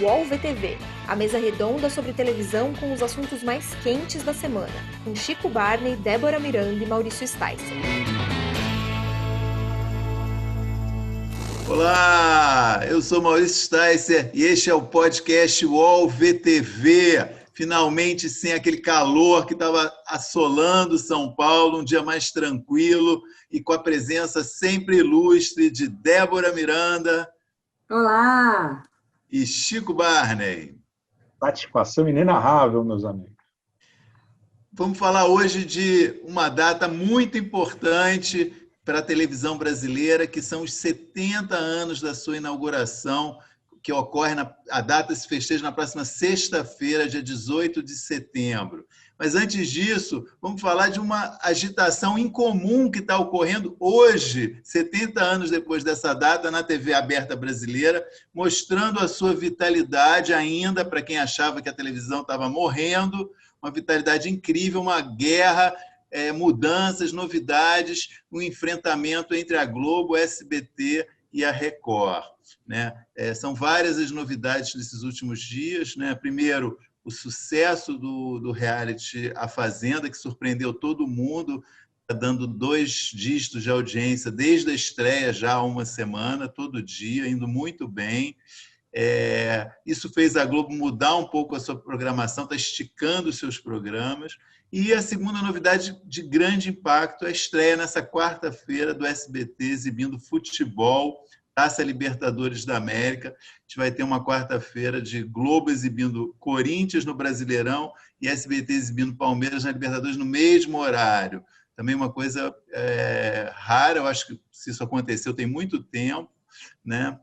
UOL VTV, a mesa redonda sobre televisão com os assuntos mais quentes da semana, com Chico Barney, Débora Miranda e Maurício Sticer. Olá, eu sou Maurício Sticer e este é o podcast UOL VTV. Finalmente, sem aquele calor que estava assolando São Paulo, um dia mais tranquilo e com a presença sempre ilustre de Débora Miranda. Olá! E Chico Barney. Satisfação inenarrável, meus amigos. Vamos falar hoje de uma data muito importante para a televisão brasileira, que são os 70 anos da sua inauguração, que ocorre, a data se festeja na próxima sexta-feira, dia 18 de setembro. Mas antes disso, vamos falar de uma agitação incomum que está ocorrendo hoje, 70 anos depois dessa data, na TV aberta brasileira, mostrando a sua vitalidade ainda, para quem achava que a televisão estava morrendo, uma vitalidade incrível, uma guerra, mudanças, novidades, um enfrentamento entre a Globo, o SBT e a Record. Né? São várias as novidades nesses últimos dias. Né? Primeiro, o sucesso do reality A Fazenda, que surpreendeu todo mundo, está dando 2 dígitos de audiência desde a estreia já há uma semana, todo dia, indo muito bem. Isso fez a Globo mudar um pouco a sua programação, está esticando os seus programas. E a segunda novidade de grande impacto é a estreia nessa quarta-feira do SBT exibindo futebol, Taça Libertadores da América. A gente vai ter uma quarta-feira de Globo exibindo Corinthians no Brasileirão e SBT exibindo Palmeiras na Libertadores no mesmo horário. Também uma coisa rara, eu acho que se isso aconteceu tem muito tempo, né?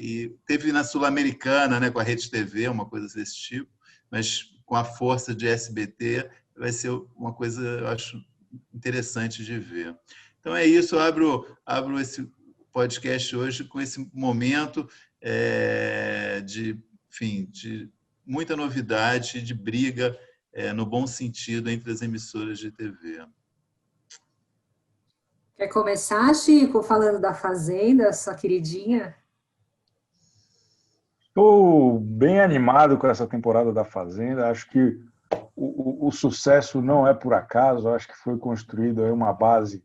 E teve na Sul-Americana, né, com a Rede TV, uma coisa desse tipo, mas com a força de SBT vai ser uma coisa, eu acho, interessante de ver. Então é isso, eu abro esse podcast hoje com esse momento de muita novidade e de briga, no bom sentido, entre as emissoras de TV. Quer começar, Chico, falando da Fazenda, sua queridinha? Estou bem animado com essa temporada da Fazenda. Acho que o sucesso não é por acaso. Acho que foi construída uma base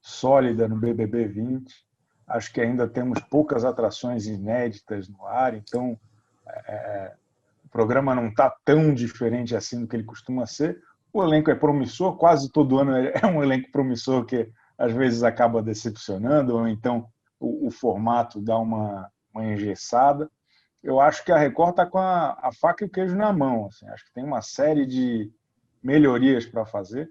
sólida no BBB 20. Acho que ainda temos poucas atrações inéditas no ar, então o programa não está tão diferente assim do que ele costuma ser. O elenco é promissor, quase todo ano é um elenco promissor que às vezes acaba decepcionando, ou então o formato dá uma engessada. Eu acho que a Record está com a faca e o queijo na mão. Assim. Acho que tem uma série de melhorias para fazer.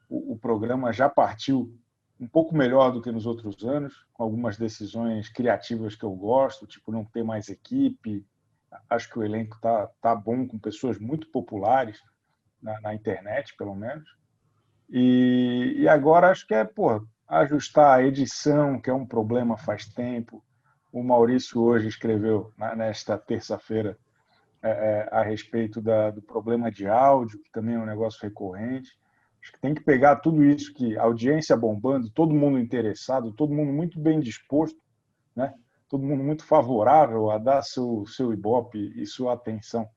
O programa já partiu um pouco melhor do que nos outros anos, com algumas decisões criativas que eu gosto, tipo não ter mais equipe. Acho que o elenco tá bom, com pessoas muito populares na internet, pelo menos. E agora acho que ajustar a edição, que é um problema faz tempo. O Maurício hoje escreveu, nesta terça-feira, a respeito do problema de áudio, que também é um negócio recorrente. Acho que tem que pegar tudo isso, que a audiência bombando, todo mundo interessado, todo mundo muito bem disposto, né? Todo mundo muito favorável a dar seu ibope e sua atenção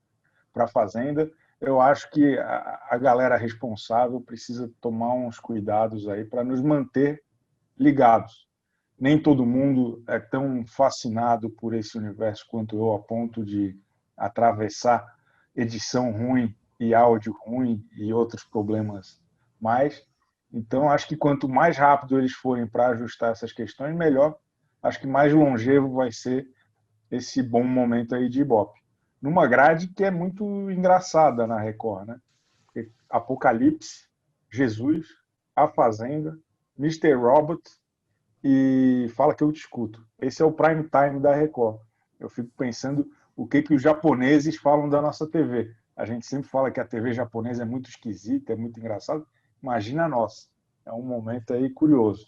para a Fazenda. Eu acho que a galera responsável precisa tomar uns cuidados aí para nos manter ligados. Nem todo mundo é tão fascinado por esse universo quanto eu, a ponto de atravessar edição ruim e áudio ruim e outros problemas mais. Então, acho que quanto mais rápido eles forem para ajustar essas questões, melhor. Acho que mais longevo vai ser esse bom momento aí de Ibope. Numa grade que é muito engraçada na Record, né? Porque Apocalipse, Jesus, A Fazenda, Mr. Robot e Fala Que Eu Te Escuto. Esse é o prime time da Record. Eu fico pensando o que os japoneses falam da nossa TV. A gente sempre fala que a TV japonesa é muito esquisita, é muito engraçada. Imagina a nossa. É um momento aí curioso.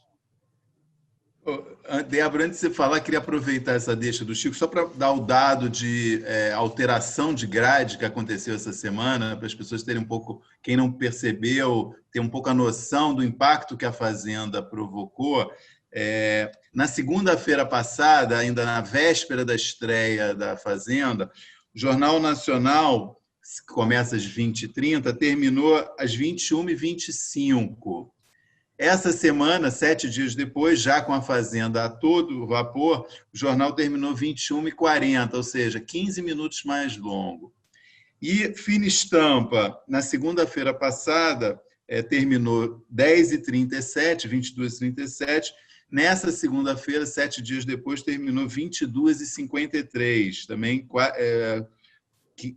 Débora, antes de você falar, queria aproveitar essa deixa do Chico, só para dar o dado de alteração de grade que aconteceu essa semana, para as pessoas terem um pouco, quem não percebeu, ter um pouco a noção do impacto que a Fazenda provocou. Na segunda-feira passada, ainda na véspera da estreia da Fazenda, o Jornal Nacional, que começa às 20h30, terminou às 21h25. Essa semana, 7 dias depois, já com a Fazenda a todo vapor, o jornal terminou 21h40, ou seja, 15 minutos mais longo. E Fina Estampa, na segunda-feira passada, terminou 10h37, 22h37. Nessa segunda-feira, 7 dias depois, terminou 22h53, também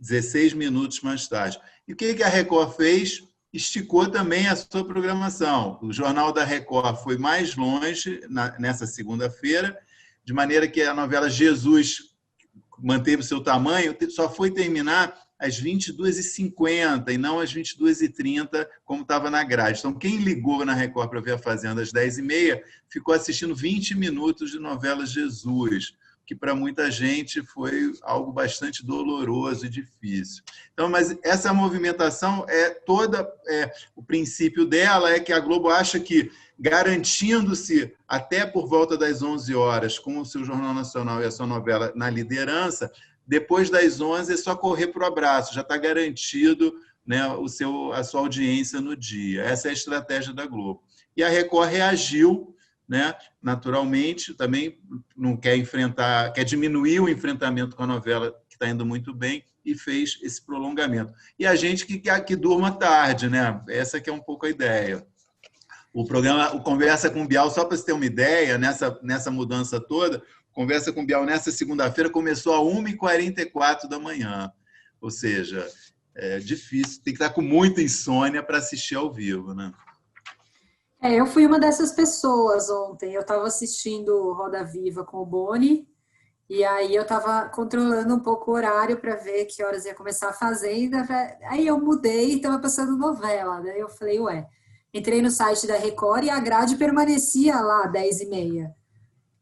16 minutos mais tarde. E o que a Record fez? Esticou também a sua programação. O Jornal da Record foi mais longe nessa segunda-feira, de maneira que a novela Jesus manteve o seu tamanho, só foi terminar às 22h50 e não às 22h30, como estava na grade. Então, quem ligou na Record para ver a Fazenda às 10h30 ficou assistindo 20 minutos de novela Jesus, que para muita gente foi algo bastante doloroso e difícil. Então, mas essa movimentação o princípio dela é que a Globo acha que, garantindo-se até por volta das 11 horas, com o seu Jornal Nacional e a sua novela na liderança, depois das 11 é só correr para o abraço, já está garantido, né, a sua audiência no dia. Essa é a estratégia da Globo. E a Record reagiu, né, naturalmente, também não quer diminuir o enfrentamento com a novela, que está indo muito bem, e fez esse prolongamento. E a gente que durma tarde, né? Essa que é um pouco a ideia. O programa, o Conversa com o Bial, só para você ter uma ideia, nessa mudança toda, Conversa com o Bial nessa segunda-feira começou às 1h44 da manhã. Ou seja, é difícil, tem que estar com muita insônia para assistir ao vivo, né? Eu fui uma dessas pessoas ontem. Eu estava assistindo Roda Viva com o Boni, e aí eu estava controlando um pouco o horário para ver que horas ia começar a Fazenda. Aí eu mudei e estava passando novela. Daí eu falei, entrei no site da Record e a grade permanecia lá 10h30.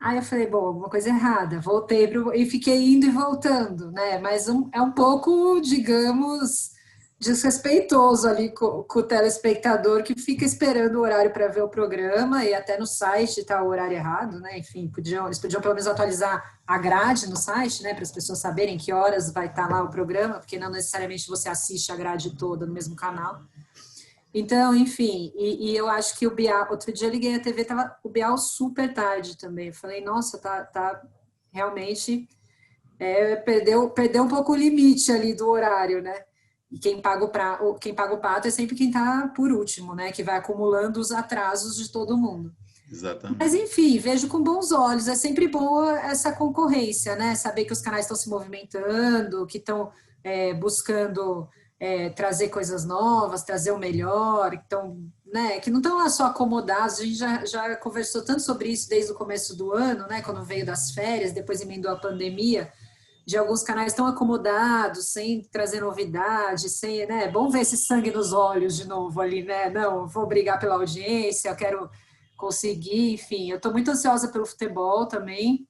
Aí eu falei, bom, alguma coisa errada. Voltei e fiquei indo e voltando, né? Mas é um pouco, digamos, desrespeitoso ali com o telespectador que fica esperando o horário para ver o programa, e até no site está o horário errado, né? Enfim, eles podiam pelo menos atualizar a grade no site, né? Para as pessoas saberem que horas vai estar lá o programa, porque não necessariamente você assiste a grade toda no mesmo canal. Então, enfim, e eu acho que o Bial, outro dia eu liguei a TV, tava o Bial super tarde também. Eu falei, nossa, tá realmente perdeu um pouco o limite ali do horário, né? E quem paga o pato é sempre quem está por último, né? Que vai acumulando os atrasos de todo mundo. Exatamente. Mas, enfim, vejo com bons olhos. É sempre boa essa concorrência, né? Saber que os canais estão se movimentando, que estão buscando trazer coisas novas, trazer o melhor, então, né? Que não estão lá só acomodados. A gente já conversou tanto sobre isso desde o começo do ano, né? Quando veio das férias, depois emendou a pandemia, de alguns canais tão acomodados, sem trazer novidade, sem, né? Bom ver esse sangue nos olhos de novo ali, né? Não, vou brigar pela audiência, eu quero conseguir, enfim. Eu estou muito ansiosa pelo futebol também.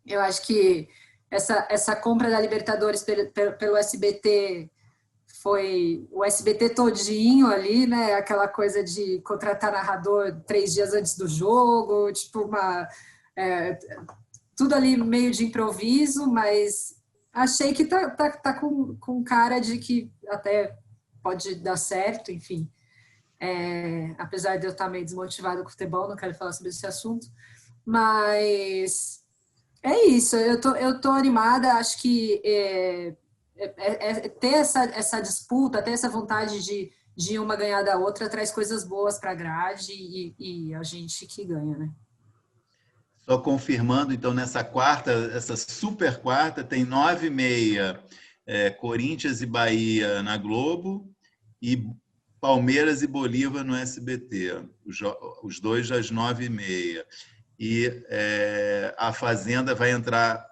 Eu acho que essa compra da Libertadores pelo SBT foi o SBT todinho ali, né? Aquela coisa de contratar narrador 3 dias antes do jogo, tipo tudo ali meio de improviso, mas achei que tá com cara de que até pode dar certo, enfim. Apesar de eu estar meio desmotivada com o futebol, não quero falar sobre esse assunto, mas é isso, eu tô animada, acho que ter essa disputa, ter essa vontade de uma ganhar da outra, traz coisas boas para a grade e a gente que ganha, né? Só confirmando, então, nessa quarta, essa super quarta, tem 9h30, Corinthians e Bahia na Globo e Palmeiras e Bolívar no SBT, os dois às 9h30. E a Fazenda vai entrar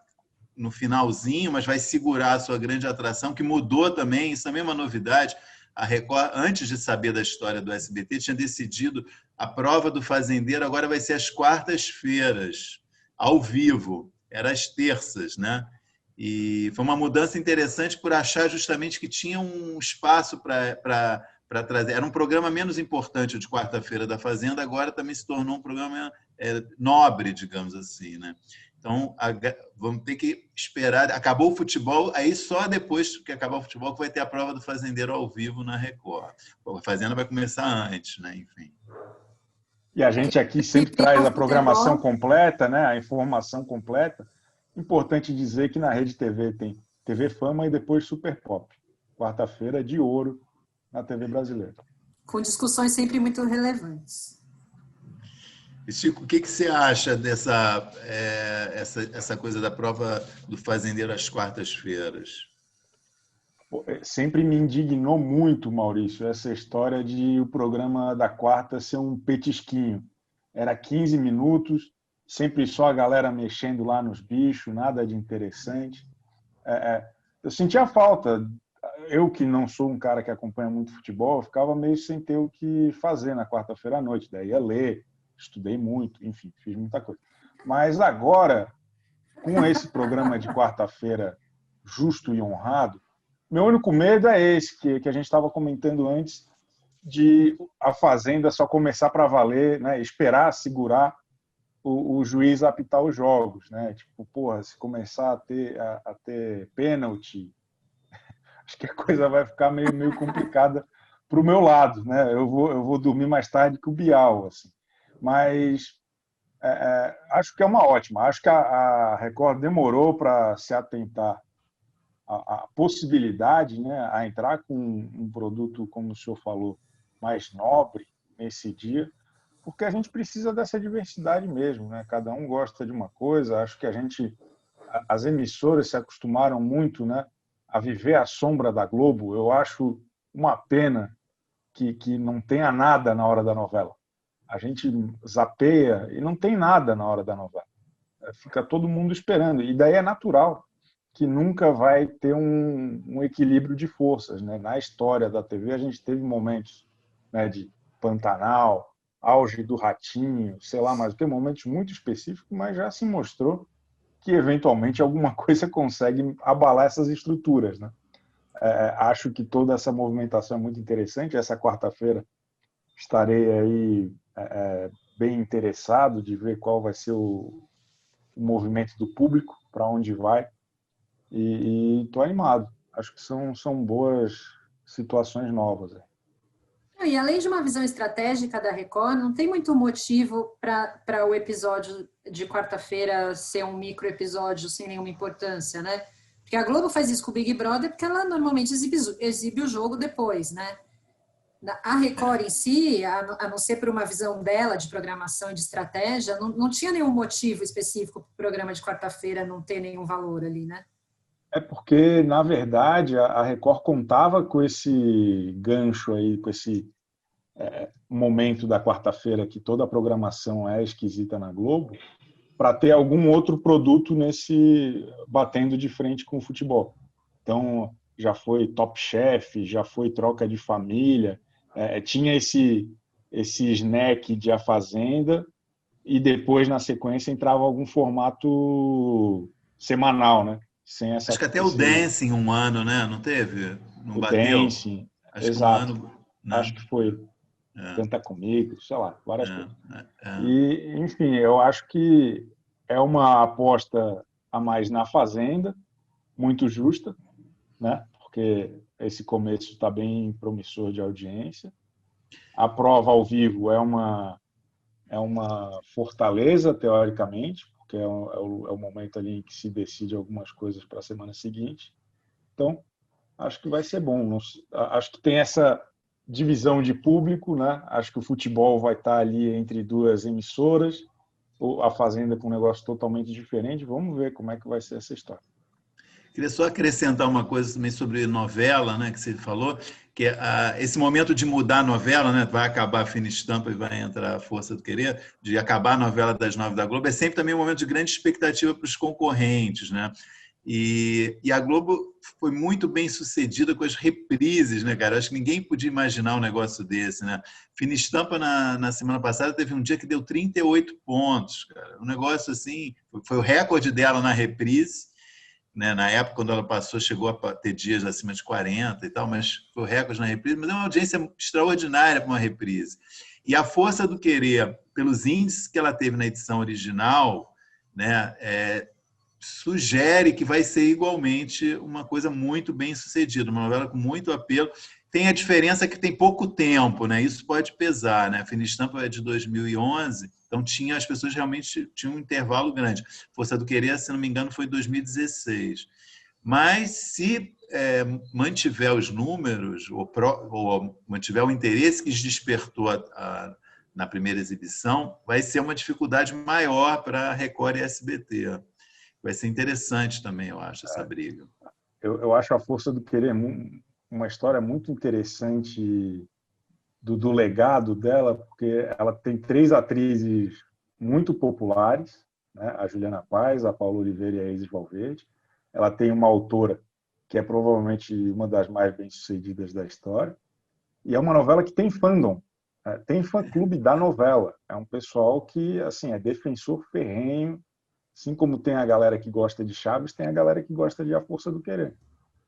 no finalzinho, mas vai segurar a sua grande atração, que mudou também, isso também é uma novidade. A Record, antes de saber da história do SBT, tinha decidido a prova do Fazendeiro agora vai ser às quartas-feiras, ao vivo, era às terças, né? E foi uma mudança interessante por achar justamente que tinha um espaço para trazer. Era um programa menos importante de quarta-feira da Fazenda, agora também se tornou um programa nobre, digamos assim, né? Então, vamos ter que esperar. Acabou o futebol, aí só depois que acabar o futebol que vai ter a prova do Fazendeiro ao vivo na Record. A Fazenda vai começar antes, né? Enfim. E a gente aqui sempre traz a programação completa, né? A informação completa. Importante dizer que na Rede TV tem TV Fama e depois Super Pop. Quarta-feira de ouro na TV brasileira. Com discussões sempre muito relevantes. E, Chico, o que você acha dessa essa coisa da prova do Fazendeiro às quartas-feiras? Sempre me indignou muito, Maurício, essa história de o programa da quarta ser um petisquinho. Era 15 minutos, sempre só a galera mexendo lá nos bichos, nada de interessante. Eu sentia falta. Eu, que não sou um cara que acompanha muito futebol, eu ficava meio sem ter o que fazer na quarta-feira à noite. Daí ia ler, estudei muito, enfim, fiz muita coisa. Mas agora, com esse programa de quarta-feira justo e honrado, meu único medo é esse, que a gente estava comentando antes, de a Fazenda só começar para valer, né? Esperar, segurar o juiz apitar os jogos, né? Tipo, porra, se começar a ter pênalti, acho que a coisa vai ficar meio complicada para o meu lado, né? Eu vou dormir mais tarde que o Bial, assim. Mas acho que é uma ótima. Acho que a Record demorou para se atentar à possibilidade, né, a entrar com um produto, como o senhor falou, mais nobre nesse dia, porque a gente precisa dessa diversidade mesmo, né? Cada um gosta de uma coisa. Acho que as emissoras se acostumaram muito, né, a viver à sombra da Globo. Eu acho uma pena que não tenha nada na hora da novela. A gente zapeia e não tem nada na hora da novela. Fica todo mundo esperando. E daí é natural que nunca vai ter um equilíbrio de forças, né? Na história da TV, a gente teve momentos, né, de Pantanal, auge do Ratinho, sei lá mais o que, momentos muito específicos, mas já se mostrou que, eventualmente, alguma coisa consegue abalar essas estruturas, né? Acho que toda essa movimentação é muito interessante. Essa quarta-feira estarei aí bem interessado de ver qual vai ser o movimento do público, para onde vai. E estou animado. Acho que são boas situações novas. E além de uma visão estratégica da Record, não tem muito motivo para o episódio de quarta-feira ser um micro episódio sem nenhuma importância, né? Porque a Globo faz isso com o Big Brother porque ela normalmente exibe o jogo depois, né? A Record em si, a não ser por uma visão dela de programação e de estratégia, não tinha nenhum motivo específico para o programa de quarta-feira não ter nenhum valor ali, né? É porque, na verdade, a Record contava com esse gancho aí, com esse momento da quarta-feira que toda a programação é esquisita na Globo, para ter algum outro produto batendo de frente com o futebol. Então, já foi Top Chef, já foi Troca de Família, tinha esse snack de A Fazenda e depois, na sequência, entrava algum formato semanal, né? Acho que até o Dancing um ano, né? Não teve? Não o bateu? Dancing, Acho exato. Que um ano, né? Acho que foi Canta Comigo, sei lá, várias coisas. É. E, enfim, eu acho que é uma aposta a mais na Fazenda, muito justa, né? Porque esse começo está bem promissor de audiência. A prova ao vivo é uma fortaleza, teoricamente, porque é o momento ali em que se decide algumas coisas para a semana seguinte. Então, acho que vai ser bom. Acho que tem essa divisão de público, né? Acho que o futebol vai estar ali entre duas emissoras, a Fazenda com um negócio totalmente diferente. Vamos ver como é que vai ser essa história. Queria só acrescentar uma coisa também sobre novela, né, que você falou, que esse momento de mudar a novela, né, vai acabar a Fina Estampa e vai entrar a Força do Querer, de acabar a novela das 9 da Globo, é sempre também um momento de grande expectativa para os concorrentes, né? E a Globo foi muito bem sucedida com as reprises, né, cara? Acho que ninguém podia imaginar um negócio desse, né? Fina Estampa, na semana passada, teve um dia que deu 38 pontos, cara. Um negócio assim, foi o recorde dela na reprise, né? Na época, quando ela passou, chegou a ter dias acima de 40 e tal, mas foi o recorde na reprise. Mas é uma audiência extraordinária para uma reprise. E A Força do Querer, pelos índices que ela teve na edição original, né, sugere que vai ser igualmente uma coisa muito bem sucedida, uma novela com muito apelo. Tem a diferença que tem pouco tempo, né? Isso pode pesar, né? A Fina Estampa é de 2011, então as pessoas realmente tinham um intervalo grande. Força do Querer, se não me engano, foi em 2016. Mas se mantiver os números ou mantiver o interesse que despertou na primeira exibição, vai ser uma dificuldade maior para a Record e SBT. Vai ser interessante também, eu acho, essa briga. Eu acho A Força do Querer uma história muito interessante do legado dela, porque ela tem 3 atrizes muito populares, né? A Juliana Paz, a Paula Oliveira e a Isis Valverde. Ela tem uma autora que é provavelmente uma das mais bem-sucedidas da história. E é uma novela que tem fandom, né? Tem fã-clube da novela. É um pessoal que assim, é defensor ferrenho. Assim como tem a galera que gosta de Chaves, tem a galera que gosta de A Força do Querer.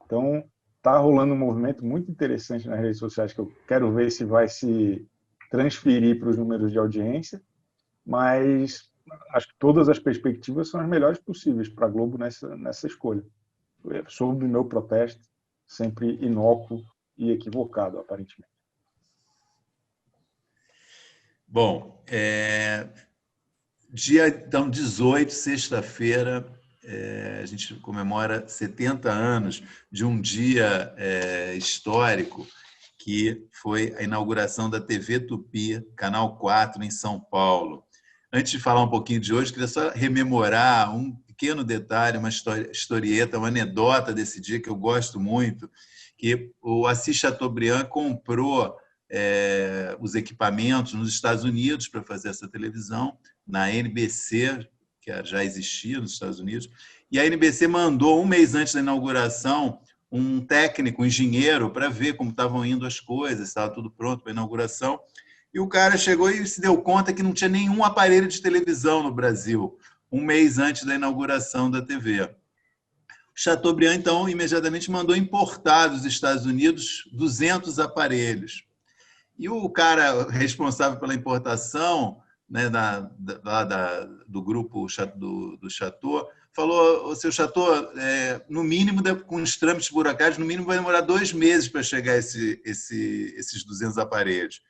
Então, está rolando um movimento muito interessante nas redes sociais que eu quero ver se vai se transferir para os números de audiência, mas acho que todas as perspectivas são as melhores possíveis para a Globo nessa escolha. Sob o meu protesto, sempre inócuo e equivocado, aparentemente. Bom, dia então, 18, sexta-feira, a gente comemora 70 anos de um dia histórico, que foi a inauguração da TV Tupi, Canal 4, em São Paulo. Antes de falar um pouquinho de hoje, queria só rememorar um pequeno detalhe, uma historieta, uma anedota desse dia que eu gosto muito, que o Assis Chateaubriand comprou os equipamentos nos Estados Unidos para fazer essa televisão, na NBC, que já existia nos Estados Unidos, e a NBC mandou, um mês antes da inauguração, um técnico, um engenheiro, para ver como estavam indo as coisas, estava tudo pronto para a inauguração, e o cara chegou e se deu conta que não tinha nenhum aparelho de televisão no Brasil, um mês antes da inauguração da TV. O Chateaubriand, então, imediatamente mandou importar dos Estados Unidos 200 aparelhos. E o cara responsável pela importação, né, do grupo do Chateau, falou: o seu Chateau, no mínimo, com os trâmites burocráticos, no mínimo vai demorar 2 meses para chegar esses 200 aparelhos.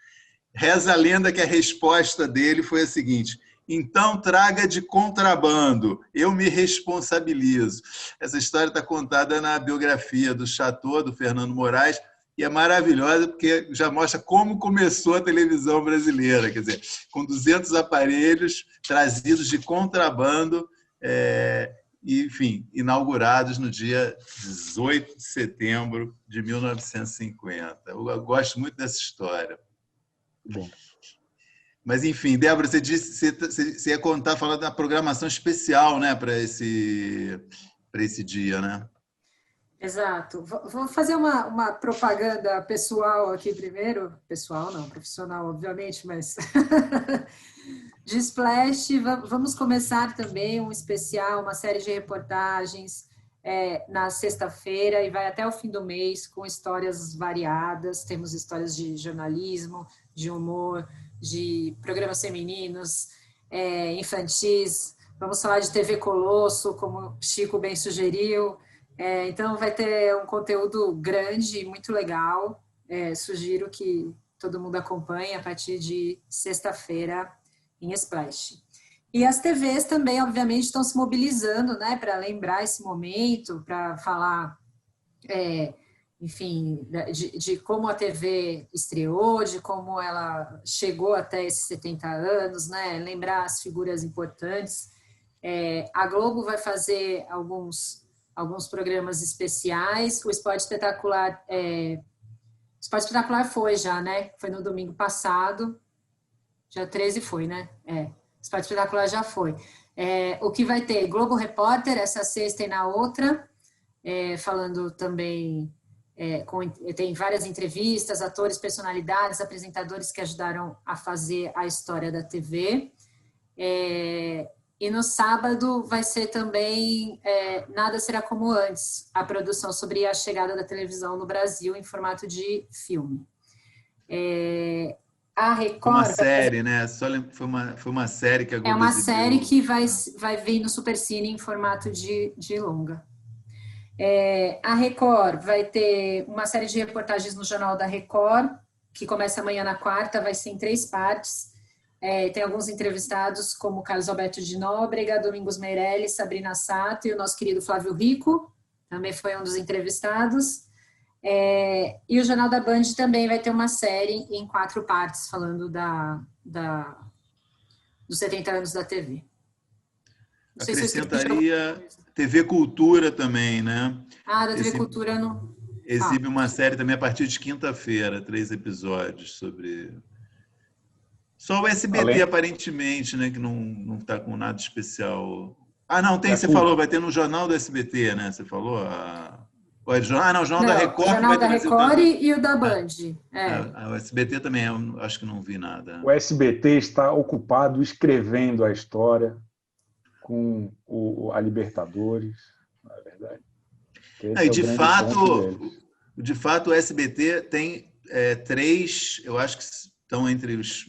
Reza a lenda que a resposta dele foi a seguinte: então traga de contrabando, eu me responsabilizo. Essa história está contada na biografia do Chateau, do Fernando Moraes, e é maravilhosa porque já mostra como começou a televisão brasileira, quer dizer, com 200 aparelhos trazidos de contrabando, enfim, inaugurados no dia 18 de setembro de 1950. Eu gosto muito dessa história. Bom. Mas, enfim, Débora, você disse que você ia contar, falar da programação especial, né, para esse dia, né? Exato. Vou fazer uma propaganda pessoal aqui primeiro. Pessoal não, profissional, obviamente, mas de Splash. Vamos começar também um especial, uma série de reportagens na sexta-feira e vai até o fim do mês com histórias variadas. Temos histórias de jornalismo, de humor, de programas femininos, infantis. Vamos falar de TV Colosso, como o Chico bem sugeriu. Então, vai ter um conteúdo grande e muito legal. Sugiro que todo mundo acompanhe a partir de sexta-feira em Splash. E as TVs também, obviamente, estão se mobilizando, né, para lembrar esse momento, para falar, enfim, de como a TV estreou, de como ela chegou até esses 70 anos, né, lembrar as figuras importantes. A Globo vai fazer alguns programas especiais. O Esporte Espetacular foi já, né? Foi no domingo passado. Dia 13 foi, né? Esporte Espetacular já foi. O que vai ter? Globo Repórter, essa sexta e na outra, falando também, tem várias entrevistas, atores, personalidades, apresentadores que ajudaram a fazer a história da TV. E no sábado vai ser também Nada Será Como Antes, a produção sobre a chegada da televisão no Brasil em formato de filme. A Foi Record uma vai série, né? Só lembro que foi uma série que a É Globo uma exibiu. série que vai vir no Supercine em formato de longa. A Record vai ter uma série de reportagens no Jornal da Record, que começa amanhã na quarta, vai ser em 3 partes. Tem alguns entrevistados, como Carlos Alberto de Nóbrega, Domingos Meirelles, Sabrina Sato e o nosso querido Flávio Rico, também foi um dos entrevistados. E o Jornal da Band também vai ter uma série em 4 partes, falando dos 70 anos da TV. Não sei se eu esqueci de alguma Acrescentaria coisa. TV Cultura também, né? Da TV Cultura não. Exibe uma série também a partir de quinta-feira, 3 episódios sobre... Só o SBT, aparentemente, né? Que não está com nada especial. Não, tem, você falou, vai ter no Jornal do SBT, né? Você falou? O Jornal da Record. O Jornal da Record e o da Band. O SBT também, eu acho que não vi nada. O SBT está ocupado escrevendo a história com a Libertadores, na verdade. E de fato, o SBT tem 3, eu acho que estão entre os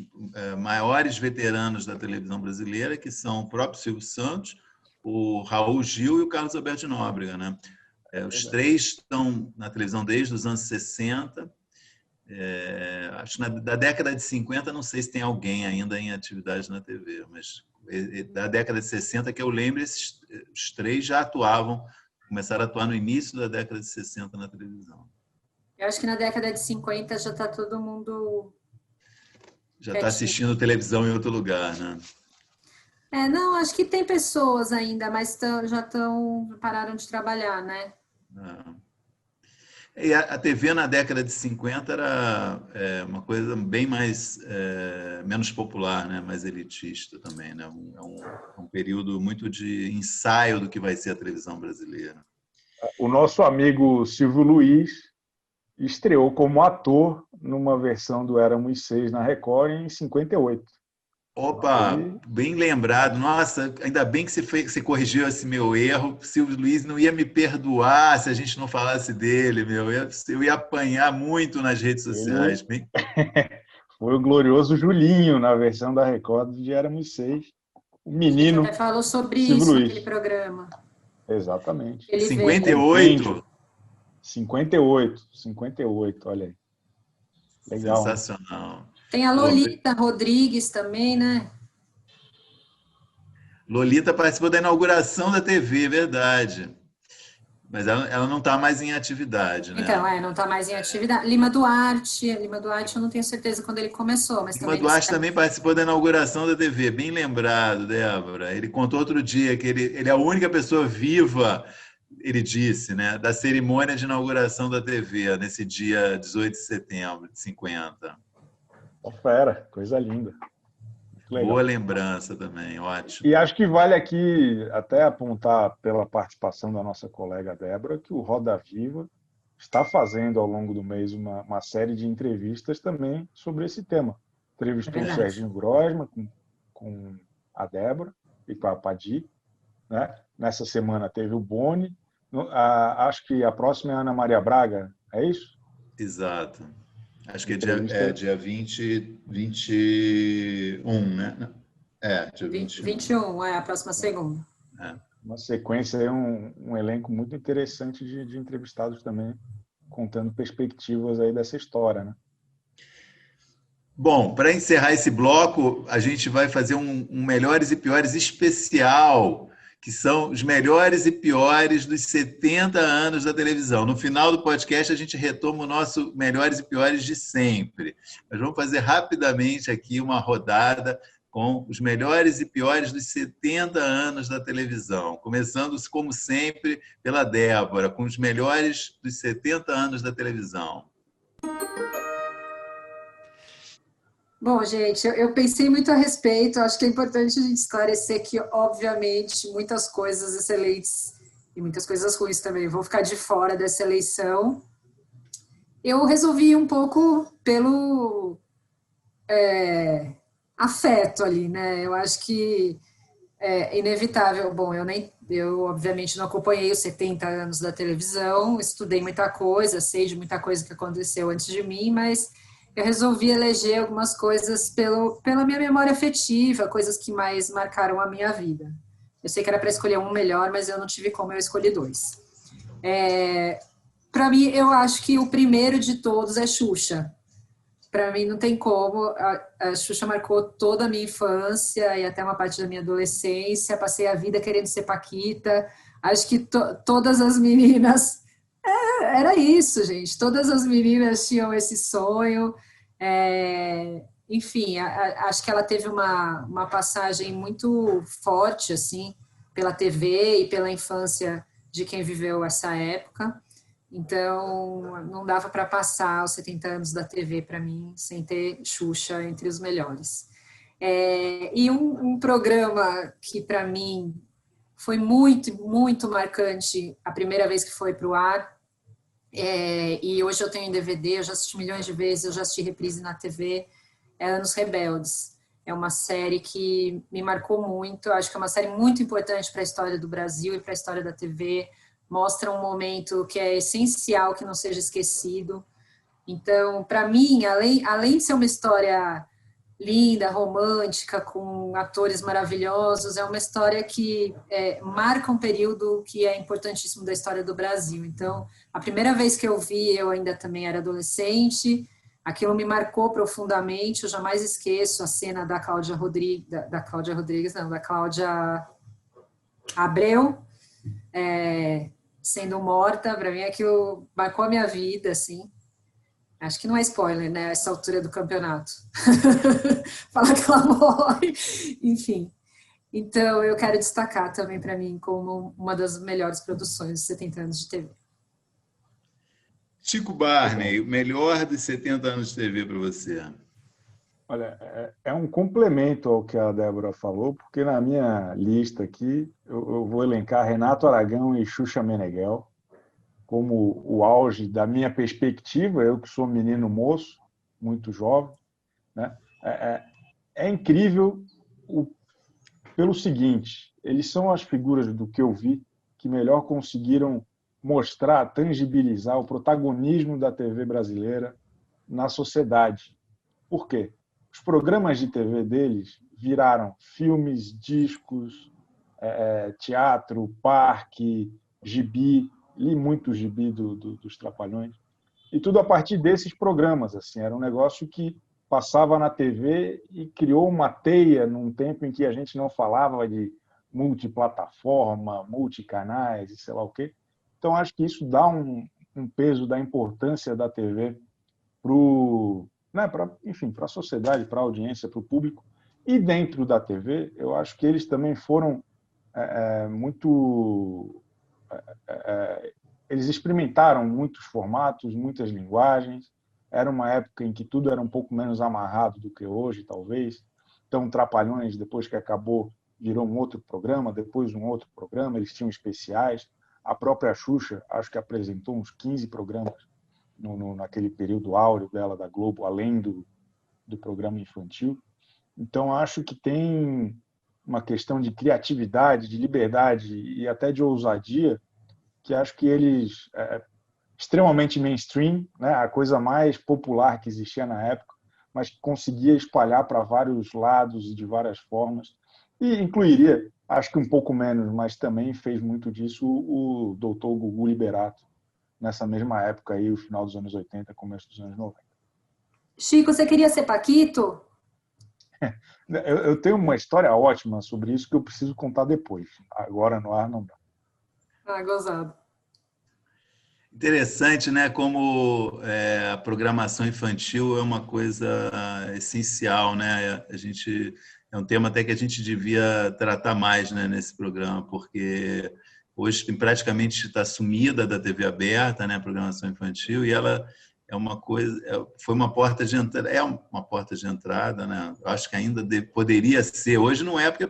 maiores veteranos da televisão brasileira, que são o próprio Silvio Santos, o Raul Gil e o Carlos Alberto de Nóbrega, né? Os 3 estão na televisão desde os anos 60. Acho que da década de 50, não sei se tem alguém ainda em atividade na TV, mas da década de 60, que eu lembro, os 3 já começaram a atuar no início da década de 60 na televisão. Eu acho que na década de 50 já está todo mundo... Já está assistindo televisão em outro lugar, né? Não, acho que tem pessoas ainda, mas pararam de trabalhar, né? E a TV na década de 50 era uma coisa bem menos popular, né? Mais elitista também, né? Um período muito de ensaio do que vai ser a televisão brasileira. O nosso amigo Silvio Luiz estreou como ator numa versão do Éramos Seis na Record em 58. Opa, bem lembrado. Nossa, ainda bem que você corrigiu esse meu erro. Silvio Luiz não ia me perdoar se a gente não falasse dele, meu. Eu ia apanhar muito nas redes sociais. Bem... Foi o glorioso Julinho na versão da Record de Éramos Seis. O menino. Você até falou sobre Silvio isso Luiz. naquele programa. Exatamente. 58? 58, olha aí. Legal. Sensacional. Né? Tem a Lolita Rodrigues também, né? Lolita participou da inauguração da TV, verdade. Mas ela não está mais em atividade, né? Então, não está mais em atividade. Lima Duarte eu não tenho certeza quando ele começou, mas Lima Duarte também participou da inauguração da TV, bem lembrado, Débora. Ele contou outro dia que ele é a única pessoa viva, ele disse, né, da cerimônia de inauguração da TV, nesse dia 18 de setembro de 50. Fera, coisa linda. Boa lembrança também, ótimo. E acho que vale aqui até apontar pela participação da nossa colega Débora que o Roda Viva está fazendo ao longo do mês uma série de entrevistas também sobre esse tema. Entrevistou o Serginho Grosma com a Débora e com a Padi, né? Nessa semana teve o Boni. Acho que a próxima é a Ana Maria Braga, é isso? Exato. Acho que é dia 21, né? Dia 21. 21, a próxima segunda. Uma sequência, um elenco muito interessante de entrevistados também, contando perspectivas aí dessa história, né? Bom, para encerrar esse bloco, a gente vai fazer um Melhores e Piores especial, que são os melhores e piores dos 70 anos da televisão. No final do podcast, a gente retoma o nosso melhores e piores de sempre. Nós vamos fazer rapidamente aqui uma rodada com os melhores e piores dos 70 anos da televisão. Começando, como sempre, pela Débora, com os melhores dos 70 anos da televisão. Bom, gente, eu pensei muito a respeito. Acho que é importante a gente esclarecer que, obviamente, muitas coisas excelentes e muitas coisas ruins também vão ficar de fora dessa eleição. Eu resolvi um pouco pelo afeto ali, né? Eu acho que é inevitável. Bom, eu obviamente não acompanhei os 70 anos da televisão, estudei muita coisa, sei de muita coisa que aconteceu antes de mim, mas eu resolvi eleger algumas coisas pela minha memória afetiva, coisas que mais marcaram a minha vida. Eu sei que era para escolher um melhor, mas eu não tive como, eu escolhi dois. Para mim, eu acho que o primeiro de todos é Xuxa. Para mim, não tem como. A Xuxa marcou toda a minha infância e até uma parte da minha adolescência. Passei a vida querendo ser Paquita. Acho que todas as meninas... Era isso, gente. Todas as meninas tinham esse sonho. Enfim, acho que ela teve uma passagem muito forte, assim, pela TV e pela infância de quem viveu essa época. Então, não dava para passar os 70 anos da TV para mim sem ter Xuxa entre os melhores. E um programa que para mim foi muito, muito marcante a primeira vez que foi para o ar, e hoje eu tenho em DVD, eu já assisti milhões de vezes, eu já assisti reprise na TV, é Anos Rebeldes. É uma série que me marcou muito, acho que é uma série muito importante para a história do Brasil e para a história da TV, mostra um momento que é essencial que não seja esquecido. Então, para mim, além de ser uma história linda, romântica, com atores maravilhosos, é uma história que marca um período que é importantíssimo da história do Brasil. Então, a primeira vez que eu vi, eu ainda também era adolescente, aquilo me marcou profundamente, eu jamais esqueço a cena da Cláudia Abreu, sendo morta. Para mim aquilo marcou a minha vida, assim. Acho que não é spoiler, né, essa altura do campeonato. Falar que ela morre, enfim. Então, eu quero destacar também para mim como uma das melhores produções de 70 anos de TV. Chico Barney, o melhor dos 70 anos de TV para você? Olha, é um complemento ao que a Débora falou, porque na minha lista aqui eu vou elencar Renato Aragão e Xuxa Meneghel como o auge da minha perspectiva, eu que sou menino moço, muito jovem, né? É incrível pelo seguinte, eles são as figuras do que eu vi que melhor conseguiram mostrar, tangibilizar o protagonismo da TV brasileira na sociedade. Por quê? Os programas de TV deles viraram filmes, discos, teatro, parque, gibi, li muito gibi dos Trapalhões, e tudo a partir desses programas. Assim, era um negócio que passava na TV e criou uma teia num tempo em que a gente não falava de multiplataforma, multicanais e sei lá o quê. Então, acho que isso dá um peso da importância da TV para a sociedade, para a audiência, para o público. E dentro da TV, eu acho que eles também foram muito... eles experimentaram muitos formatos, muitas linguagens. Era uma época em que tudo era um pouco menos amarrado do que hoje, talvez. Então, Trapalhões, depois que acabou, virou um outro programa, depois um outro programa, eles tinham especiais. A própria Xuxa, acho que apresentou uns 15 programas naquele período áureo dela, da Globo, além do programa infantil. Então, acho que tem uma questão de criatividade, de liberdade e até de ousadia, que acho que eles, extremamente mainstream, né, a coisa mais popular que existia na época, mas que conseguia espalhar para vários lados e de várias formas. E incluiria, acho que um pouco menos, mas também fez muito disso o doutor Gugu Liberato, nessa mesma época, aí, o final dos anos 80, começo dos anos 90. Chico, você queria ser Paquito? Eu tenho uma história ótima sobre isso que eu preciso contar depois. Agora no ar não dá. Gozado. Interessante, né? Como a programação infantil é uma coisa essencial, né? É um tema até que a gente devia tratar mais, né, nesse programa, porque hoje praticamente está sumida da TV aberta, né, a programação infantil, e ela foi uma porta de entrada, uma porta de entrada, né? Eu acho que ainda poderia ser. Hoje não é, porque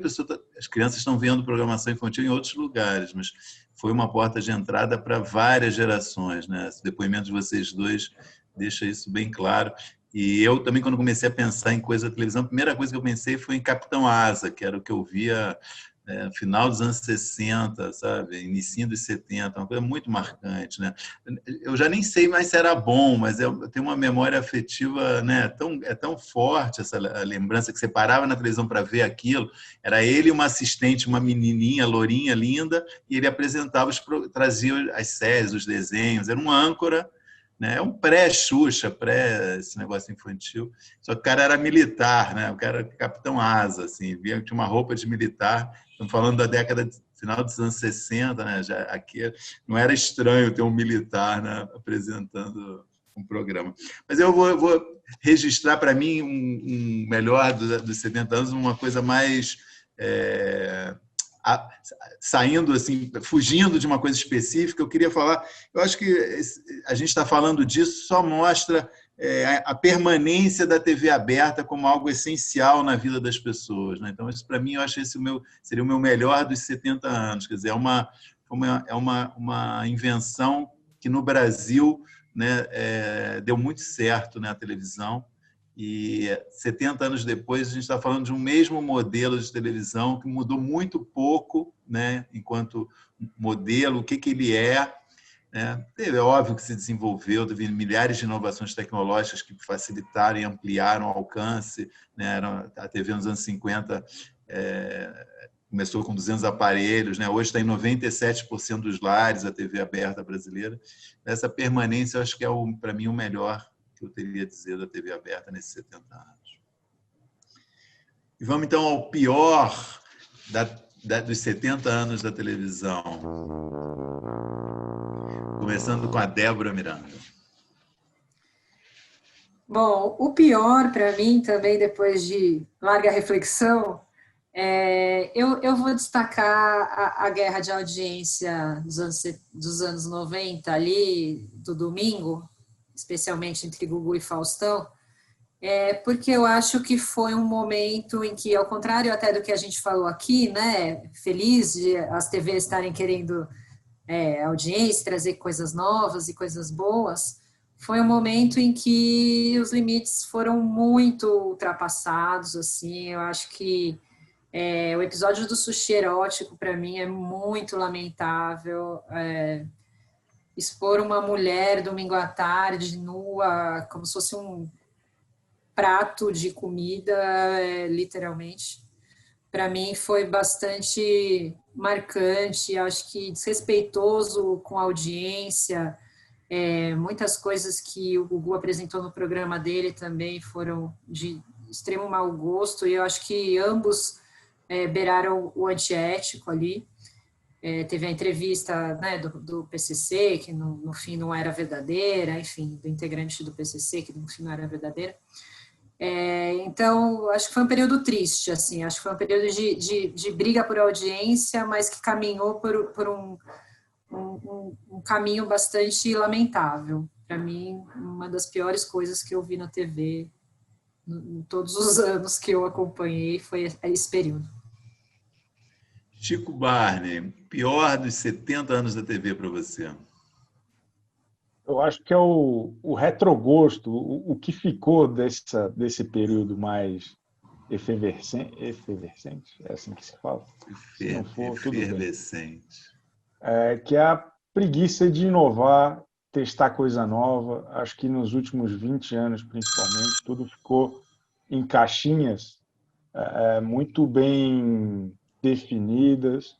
as crianças estão vendo programação infantil em outros lugares, mas foi uma porta de entrada para várias gerações, né? Esse depoimento de vocês dois deixa isso bem claro. E eu também, quando comecei a pensar em coisa da televisão, a primeira coisa que eu pensei foi em Capitão Asa, que era o que eu via final dos anos 60, sabe? Início dos 70, uma coisa muito marcante, né? Eu já nem sei mais se era bom, mas eu tenho uma memória afetiva, né? É tão forte essa lembrança que você parava na televisão para ver aquilo. Era ele e uma assistente, uma menininha, lourinha, linda, e ele apresentava, trazia as séries, os desenhos. Era um âncora, né? É um pré-Xuxa, esse negócio infantil. Só que o cara era militar, né? O cara era Capitão Asa, assim, tinha uma roupa de militar. Estamos falando da final dos anos 60, né? Já aqui não era estranho ter um militar, né, apresentando um programa. Mas eu vou registrar para mim um melhor dos 70 anos, uma coisa mais saindo assim, fugindo de uma coisa específica. Eu queria falar, eu acho que a gente está falando disso só mostra a permanência da TV aberta como algo essencial na vida das pessoas, né? Então, isso para mim, eu acho que seria o meu melhor dos 70 anos. Quer dizer, é uma invenção que no Brasil, né, deu muito certo, né, a televisão. E 70 anos depois, a gente está falando de um mesmo modelo de televisão que mudou muito pouco, né, enquanto modelo, o que ele é. É óbvio que se desenvolveu, teve milhares de inovações tecnológicas que facilitaram e ampliaram o alcance, né? A TV nos anos 50 começou com 200 aparelhos, né? Hoje está em 97% dos lares a TV aberta brasileira. Essa permanência, eu acho que é, para mim, o melhor que eu teria a dizer da TV aberta nesses 70 anos. E vamos, então, ao pior dos 70 anos da televisão. Começando com a Débora Miranda. Bom, o pior para mim também, depois de larga reflexão, eu vou destacar a guerra de audiência dos anos 90 ali, do domingo, especialmente entre Gugu e Faustão, porque eu acho que foi um momento em que, ao contrário até do que a gente falou aqui, né, feliz de as TVs estarem querendo audiência, trazer coisas novas e coisas boas, foi um momento em que os limites foram muito ultrapassados, assim. Eu acho que o episódio do sushi erótico, para mim, é muito lamentável. Expor uma mulher domingo à tarde, nua, como se fosse um prato de comida, literalmente, para mim foi bastante marcante, acho que desrespeitoso com a audiência. Muitas coisas que o Gugu apresentou no programa dele também foram de extremo mau gosto, e eu acho que ambos beiraram o antiético ali. Teve a entrevista, né, do PCC, que no fim não era verdadeira, enfim, do integrante do PCC, que no fim não era verdadeira. Então, acho que foi um período triste, assim, acho que foi um período de briga por audiência, mas que caminhou por um caminho bastante lamentável. Para mim, uma das piores coisas que eu vi na TV em todos os anos que eu acompanhei foi esse período. Chico Barney, pior dos 70 anos da TV para você? Eu acho que é o retrogosto, o que ficou desse período mais efervescente, é assim que se fala? Se não for, tudo bem. Efervescente. Que é a preguiça de inovar, testar coisa nova. Acho que nos últimos 20 anos, principalmente, tudo ficou em caixinhas muito bem definidas,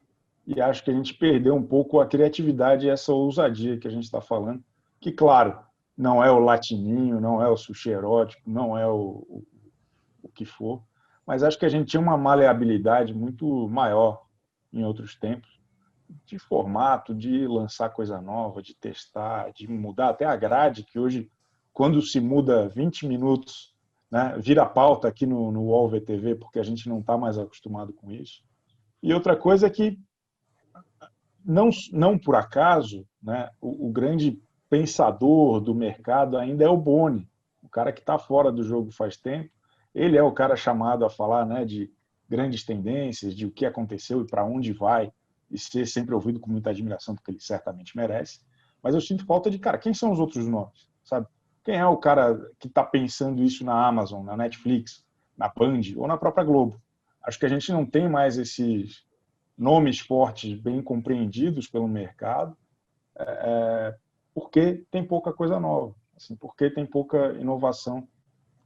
e acho que a gente perdeu um pouco a criatividade e essa ousadia que a gente está falando, que, claro, não é o latininho, não é o sushi erótico, não é o que for, mas acho que a gente tinha uma maleabilidade muito maior em outros tempos, de formato, de lançar coisa nova, de testar, de mudar até a grade, que hoje, quando se muda 20 minutos, né, vira pauta aqui no UOL VTV, porque a gente não está mais acostumado com isso. E outra coisa é que, não por acaso, né, o grande pensador do mercado ainda é o Boni, o cara que está fora do jogo faz tempo. Ele é o cara chamado a falar, né, de grandes tendências, de o que aconteceu e para onde vai, e ser sempre ouvido com muita admiração, porque ele certamente merece. Mas eu sinto falta de, cara, quem são os outros nomes, sabe? Quem é o cara que está pensando isso na Amazon, na Netflix, na Band ou na própria Globo? Acho que a gente não tem mais esses nomes fortes bem compreendidos pelo mercado, porque tem pouca coisa nova, assim, porque tem pouca inovação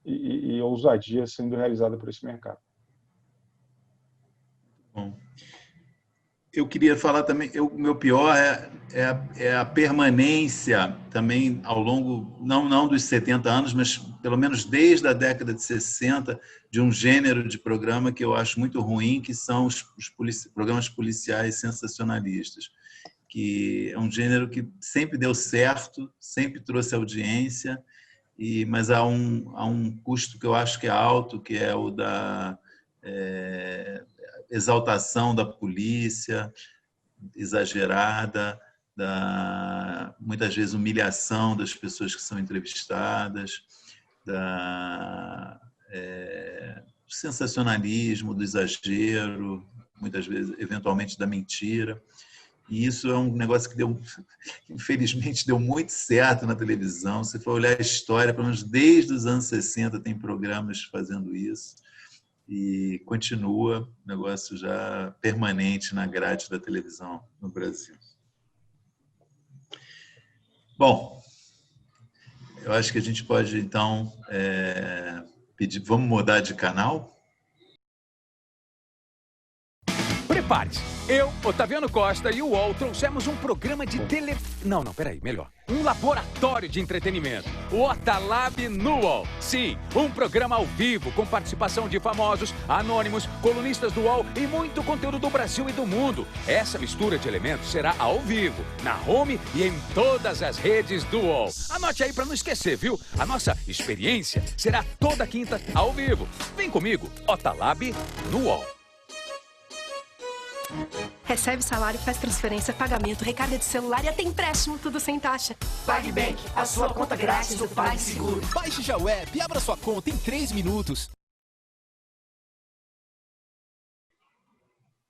e ousadia sendo realizada por esse mercado. Bom, eu queria falar também, o meu pior é a permanência também ao longo, não dos 70 anos, mas pelo menos desde a década de 60, de um gênero de programa que eu acho muito ruim, que são os programas policiais sensacionalistas, que é um gênero que sempre deu certo, sempre trouxe audiência, mas há um custo que eu acho que é alto, que é o da exaltação da polícia exagerada, muitas vezes humilhação das pessoas que são entrevistadas, do sensacionalismo, do exagero, muitas vezes, eventualmente, da mentira. E isso é um negócio que infelizmente, deu muito certo na televisão. Se for olhar a história, pelo menos desde os anos 60, tem programas fazendo isso. E continua um negócio já permanente na grade da televisão no Brasil. Bom, eu acho que a gente pode, então, pedir... Vamos mudar de canal? Prepare-se. Eu, Otaviano Costa e o UOL trouxemos um programa de Não, peraí, melhor. Um laboratório de entretenimento. O Otalab no UOL. Sim, um programa ao vivo com participação de famosos, anônimos, colunistas do UOL e muito conteúdo do Brasil e do mundo. Essa mistura de elementos será ao vivo, na home e em todas as redes do UOL. Anote aí para não esquecer, viu? A nossa experiência será toda quinta ao vivo. Vem comigo, Otalab no UOL. Recebe salário, faz transferência, pagamento, recarga de celular e até empréstimo, tudo sem taxa. PagBank, a sua conta grátis do PagSeguro. Baixe já o app e abra sua conta em 3 minutos.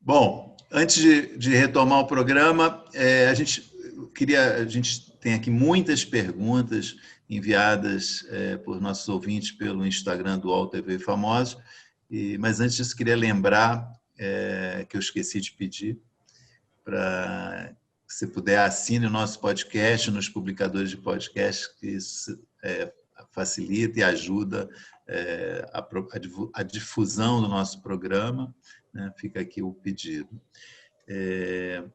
Bom, antes de retomar o programa, a gente tem aqui muitas perguntas enviadas por nossos ouvintes pelo Instagram do UOL TV Famosos, mas antes disso queria lembrar que eu esqueci de pedir, para, se puder, assine o nosso podcast nos publicadores de podcast, que isso facilita e ajuda a difusão do nosso programa, né? Fica aqui o pedido.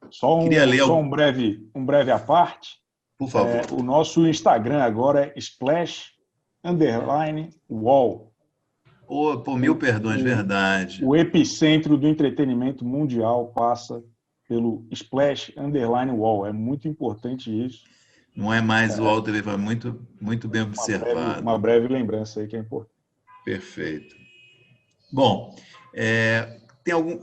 Só um breve à parte. Por favor. O nosso Instagram agora é /UOL. Por mil perdões, verdade. O epicentro do entretenimento mundial passa pelo /UOL. É muito importante isso. Não é mais o UOL TV, foi muito bem observado. Uma breve lembrança aí que é importante. Perfeito. Bom,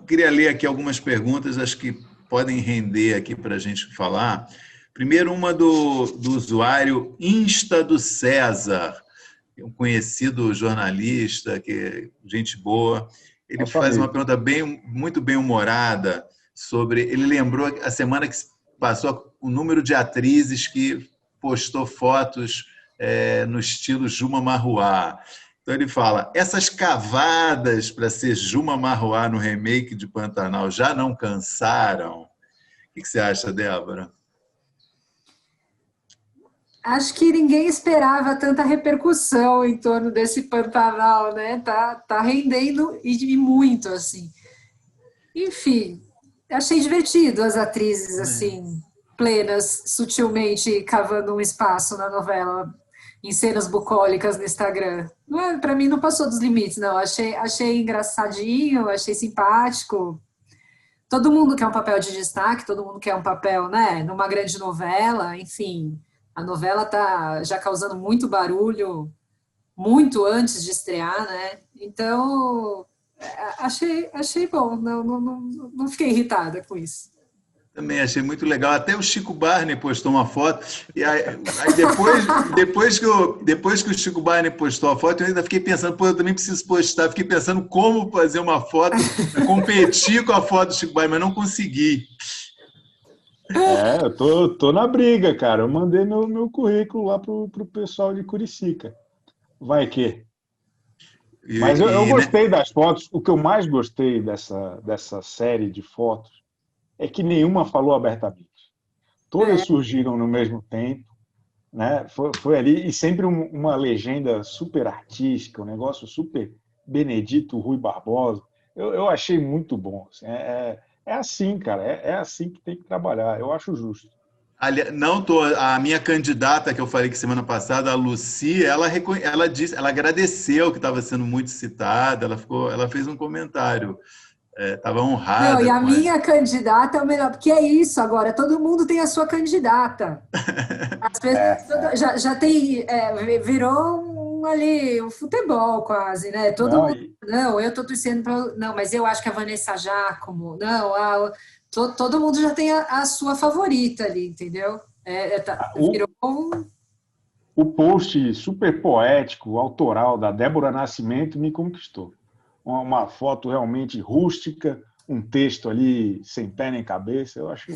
queria ler aqui algumas perguntas, acho que podem render aqui para a gente falar. Primeiro, uma do usuário Insta do César, um conhecido jornalista, gente boa. Ele faz uma pergunta muito bem humorada sobre... Ele lembrou a semana que passou o número de atrizes que postou fotos no estilo Juma Marruá. Então ele fala, essas cavadas para ser Juma Marruá no remake de Pantanal já não cansaram? O que você acha, Débora? Acho que ninguém esperava tanta repercussão em torno desse Pantanal, né? Tá rendendo e muito, assim. Enfim, achei divertido as atrizes, assim, plenas, sutilmente cavando um espaço na novela, em cenas bucólicas no Instagram. Para mim não passou dos limites, não. Achei engraçadinho, achei simpático. Todo mundo quer um papel de destaque, todo mundo quer um papel, né? Numa grande novela, enfim... A novela está já causando muito barulho, muito antes de estrear, né? Então, achei bom, não fiquei irritada com isso. Também achei muito legal. Até o Chico Barney postou uma foto. E aí depois que o Chico Barney postou a foto, eu ainda fiquei pensando, eu também preciso postar. Fiquei pensando como fazer uma foto, competir com a foto do Chico Barney, mas não consegui. Eu tô na briga, cara. Eu mandei meu currículo lá pro pessoal de Curicica. Vai que. Mas eu gostei das fotos. O que eu mais gostei dessa série de fotos é que nenhuma falou abertamente. Todas surgiram no mesmo tempo, né? Foi ali, e sempre uma legenda super artística, um negócio super Benedito Rui Barbosa. Eu achei muito bom. Assim, é assim, cara, é assim que tem que trabalhar. Eu acho justo. A minha candidata que eu falei que semana passada, a Lucy, ela disse, ela agradeceu que estava sendo muito citada, ela fez um comentário, estava honrada. Não, e a minha candidata é o melhor, porque é isso agora, todo mundo tem a sua candidata. As pessoas já tem, virou um futebol quase, né? Não, eu estou torcendo para. Não, mas eu acho que a Vanessa Giacomo, não, todo mundo já tem a sua favorita ali, entendeu? Virou O post super poético, autoral da Débora Nascimento me conquistou. Uma foto realmente rústica, um texto ali sem pé nem cabeça, eu acho.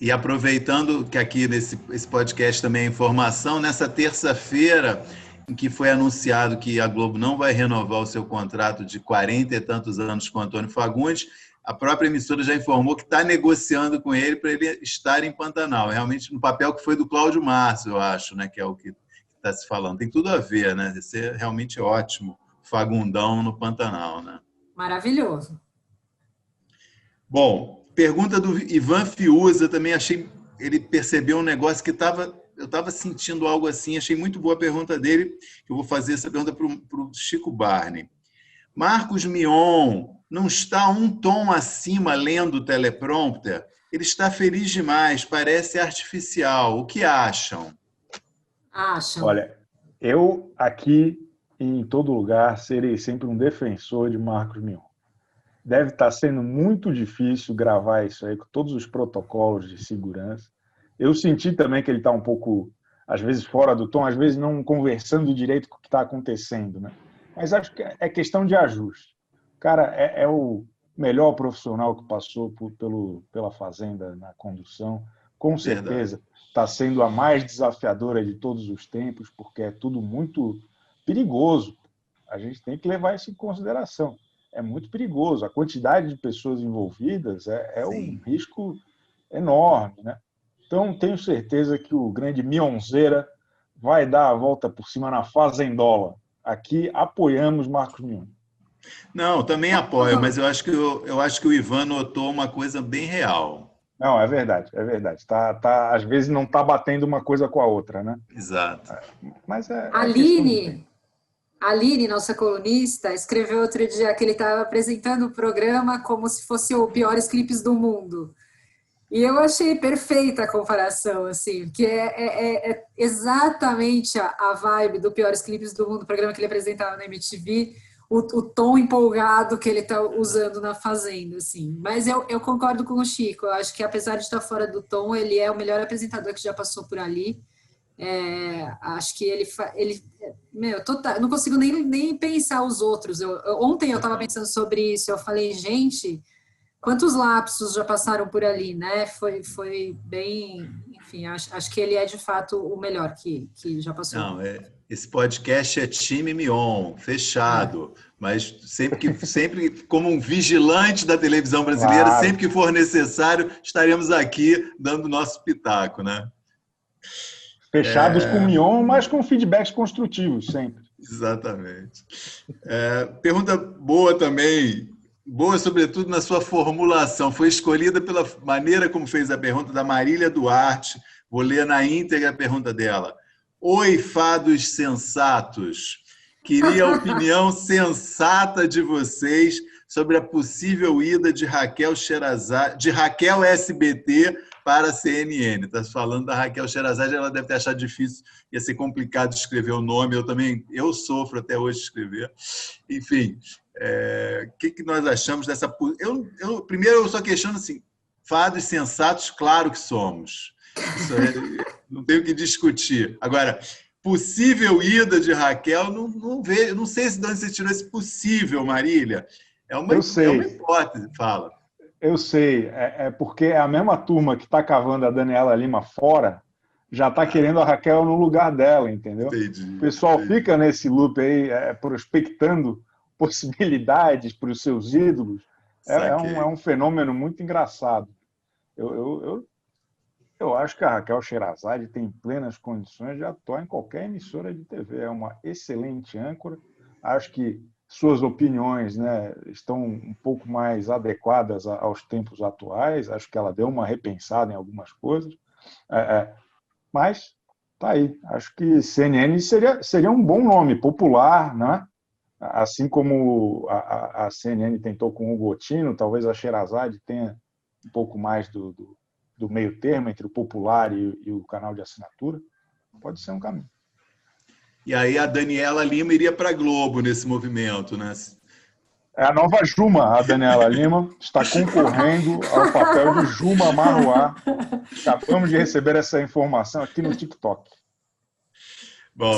E aproveitando que aqui esse podcast também é informação, nessa terça-feira, em que foi anunciado que a Globo não vai renovar o seu contrato de 40 e tantos anos com o Antônio Fagundes, a própria emissora já informou que está negociando com ele para ele estar em Pantanal. Realmente no papel que foi do Cláudio Márcio, eu acho, né, que é o que está se falando. Tem tudo a ver, né? Vai ser realmente ótimo, Fagundão no Pantanal, né? Maravilhoso. Bom, pergunta do Ivan Fiuza, também achei, ele percebeu um negócio que eu estava sentindo algo assim, achei muito boa a pergunta dele, eu vou fazer essa pergunta para o Chico Barney. Marcos Mion não está um tom acima lendo o teleprompter? Ele está feliz demais, parece artificial. O que acham? Olha, eu aqui em todo lugar serei sempre um defensor de Marcos Mion. Deve estar sendo muito difícil gravar isso aí com todos os protocolos de segurança. Eu senti também que ele está um pouco, às vezes, fora do tom, às vezes não conversando direito com o que está acontecendo, né? Mas acho que é questão de ajuste. O cara é o melhor profissional que passou pela Fazenda na condução. Com certeza está sendo a mais desafiadora de todos os tempos, porque é tudo muito perigoso. A gente tem que levar isso em consideração. É muito perigoso. A quantidade de pessoas envolvidas é um risco enorme, né? Então, tenho certeza que o grande Mionzeira vai dar a volta por cima na Fazendola. Aqui apoiamos Marcos Mion. Não, também apoio, mas eu acho que o Ivan notou uma coisa bem real. Não, é verdade, é verdade. Às vezes não está batendo uma coisa com a outra, né? Exato. Mas Aline, nossa colunista, escreveu outro dia que ele estava apresentando o programa como se fosse o Piores Clipes do Mundo. E eu achei perfeita a comparação, assim, porque é exatamente a vibe do Piores Clipes do Mundo, o programa que ele apresentava na MTV, o tom empolgado que ele está usando na Fazenda, assim. Mas eu concordo com o Chico, eu acho que apesar de estar fora do tom, ele é o melhor apresentador que já passou por ali. Acho que não consigo nem pensar os outros. Ontem eu estava pensando sobre isso, eu falei, gente, quantos lapsos já passaram por ali, né? Foi bem, enfim, acho que ele é de fato o melhor que já passou. Não, esse podcast é time Mion, fechado, mas sempre como um vigilante da televisão brasileira, claro. Sempre que for necessário, estaremos aqui dando o nosso pitaco, né? Fechados com o Mion, mas com feedbacks construtivos, sempre. Exatamente. Pergunta boa também, boa sobretudo na sua formulação. Foi escolhida pela maneira como fez a pergunta da Marília Duarte. Vou ler na íntegra a pergunta dela. Oi, fados sensatos. Queria a opinião sensata de vocês sobre a possível ida de Raquel SBT para a CNN. Está falando da Raquel Sherazade, ela deve ter achado difícil, ia ser complicado escrever o nome, eu sofro até hoje de escrever. Enfim, o que nós achamos dessa... Primeiro, eu só questiono assim, fados sensatos, claro que somos. Isso não tem o que discutir. Agora, possível ida de Raquel, não vejo, não sei de onde você tirou esse possível, Marília. É uma hipótese, fala. Eu sei, porque é a mesma turma que está cavando a Daniela Lima fora, já está querendo a Raquel no lugar dela, entendeu? Entendi, o pessoal fica nesse loop aí, prospectando possibilidades para os seus ídolos, Saquei. É um fenômeno muito engraçado. Eu acho que a Raquel Sherazade tem plenas condições de atuar em qualquer emissora de TV. É uma excelente âncora. Acho que suas opiniões, né, estão um pouco mais adequadas aos tempos atuais. Acho que ela deu uma repensada em algumas coisas. Mas tá aí. Acho que CNN seria um bom nome, popular, né? Assim como a CNN tentou com o Gotino, talvez a Sherazade tenha um pouco mais do meio termo entre o popular e o canal de assinatura. Pode ser um caminho. E aí a Daniela Lima iria para a Globo nesse movimento, né? É a nova Juma, a Daniela Lima, está concorrendo ao papel de Juma Marruá. Acabamos de receber essa informação aqui no TikTok. Bom,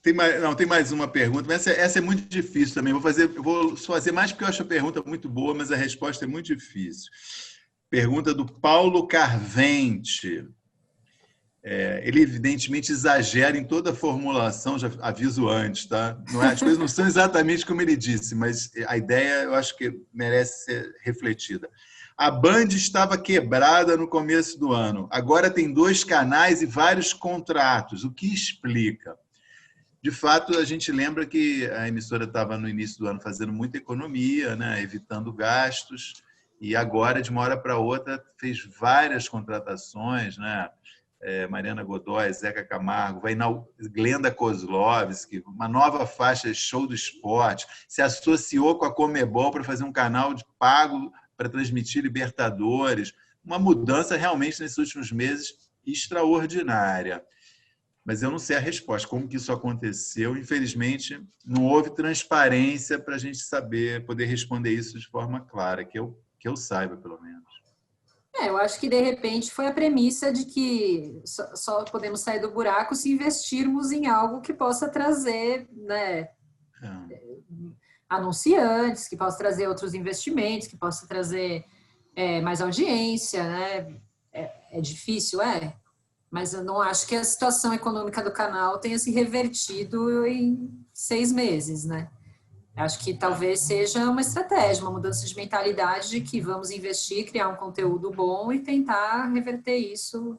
tem mais uma pergunta, mas essa é muito difícil também. Eu vou fazer mais porque eu acho a pergunta muito boa, mas a resposta é muito difícil. Pergunta do Paulo Carvente. Ele, evidentemente, exagera em toda a formulação, já aviso antes, tá? As coisas não são exatamente como ele disse, mas a ideia eu acho que merece ser refletida. A Band estava quebrada no começo do ano. Agora tem 2 canais e vários contratos. O que explica? De fato, a gente lembra que a emissora estava no início do ano fazendo muita economia, né? Evitando gastos, e agora, de uma hora para outra, fez várias contratações, né? Mariana Godoy, Zeca Camargo, Glenda Kozlovski, uma nova faixa Show do Esporte, se associou com a Conmebol para fazer um canal de pago para transmitir Libertadores, uma mudança realmente nesses últimos meses extraordinária. Mas eu não sei a resposta, como que isso aconteceu. Infelizmente, não houve transparência para a gente poder responder isso de forma clara, que eu saiba, pelo menos. Eu acho que, de repente, foi a premissa de que só podemos sair do buraco se investirmos em algo que possa trazer, né, anunciantes, que possa trazer outros investimentos, que possa trazer mais audiência, né? É difícil, mas eu não acho que a situação econômica do canal tenha se revertido em 6 meses, né? Acho que talvez seja uma estratégia, uma mudança de mentalidade de que vamos investir, criar um conteúdo bom e tentar reverter isso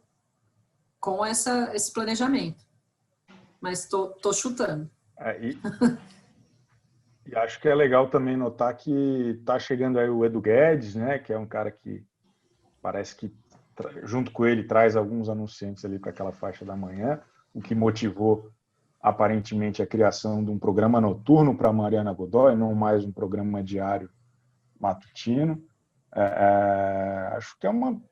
com esse planejamento. Mas tô chutando. E acho que é legal também notar que está chegando aí o Edu Guedes, né, que é um cara que parece que, junto com ele, traz alguns anunciantes ali para aquela faixa da manhã, o que motivou aparentemente a criação de um programa noturno para Mariana Godoy, não mais um programa diário matutino. Acho que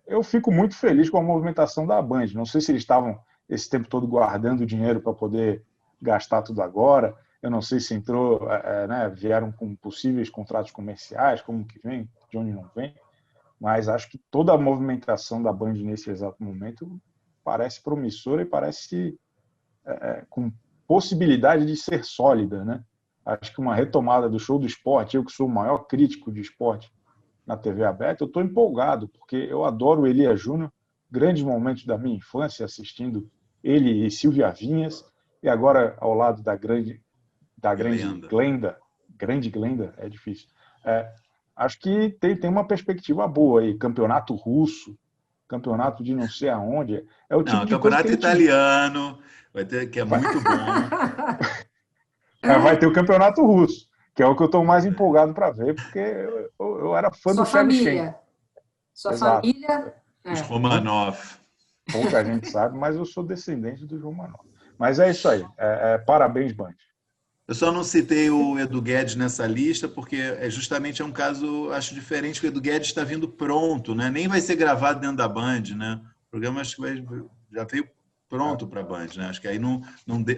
eu fico muito feliz com a movimentação da Band. Não sei se eles estavam esse tempo todo guardando dinheiro para poder gastar tudo agora. Eu não sei se entrou, vieram com possíveis contratos comerciais, como que vem, de onde não vem. Mas acho que toda a movimentação da Band nesse exato momento parece promissora e parece com possibilidade de ser sólida, né? Acho que uma retomada do Show do Esporte, eu que sou o maior crítico de esporte na TV aberta, eu estou empolgado, porque eu adoro o Elia Júnior, grandes momentos da minha infância assistindo ele e Silvia Vinhas, e agora ao lado da grande Glenda, é difícil. Acho que tem uma perspectiva boa aí, campeonato russo, campeonato de não sei aonde. É o tipo de campeonato coisa que italiano, vai ter, que é muito bom. Vai ter o campeonato russo, que é o que eu estou mais empolgado para ver, porque eu era fã do Shevchenko. Sua família. Os Romanov. Pouca gente sabe, mas eu sou descendente dos Romanov. Mas é isso aí. Parabéns, Band. Eu só não citei o Edu Guedes nessa lista, porque justamente é um caso, acho diferente, que o Edu Guedes está vindo pronto, né? Nem vai ser gravado dentro da Band, né? O programa acho que já veio pronto para a Band, né? Acho que aí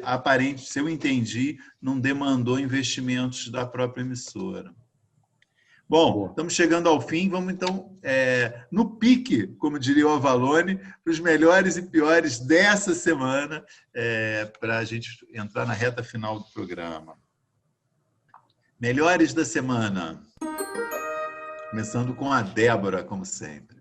aparente, se eu entendi, não demandou investimentos da própria emissora. Bom, estamos chegando ao fim, vamos então no pique, como diria o Avalone, para os melhores e piores dessa semana, para a gente entrar na reta final do programa. Melhores da semana. Começando com a Débora, como sempre.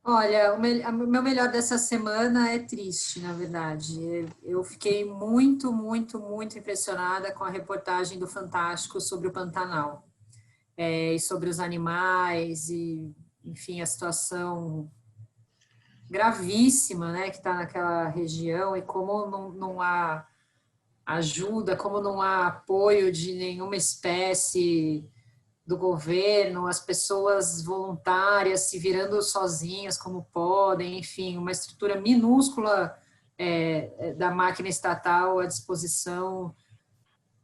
Olha, o meu melhor dessa semana é triste, na verdade. Eu fiquei muito, muito, muito impressionada com a reportagem do Fantástico sobre o Pantanal, e sobre os animais e, enfim, a situação gravíssima, né, que está naquela região e como não há ajuda, como não há apoio de nenhuma espécie do governo, as pessoas voluntárias se virando sozinhas como podem, enfim, uma estrutura minúscula da máquina estatal à disposição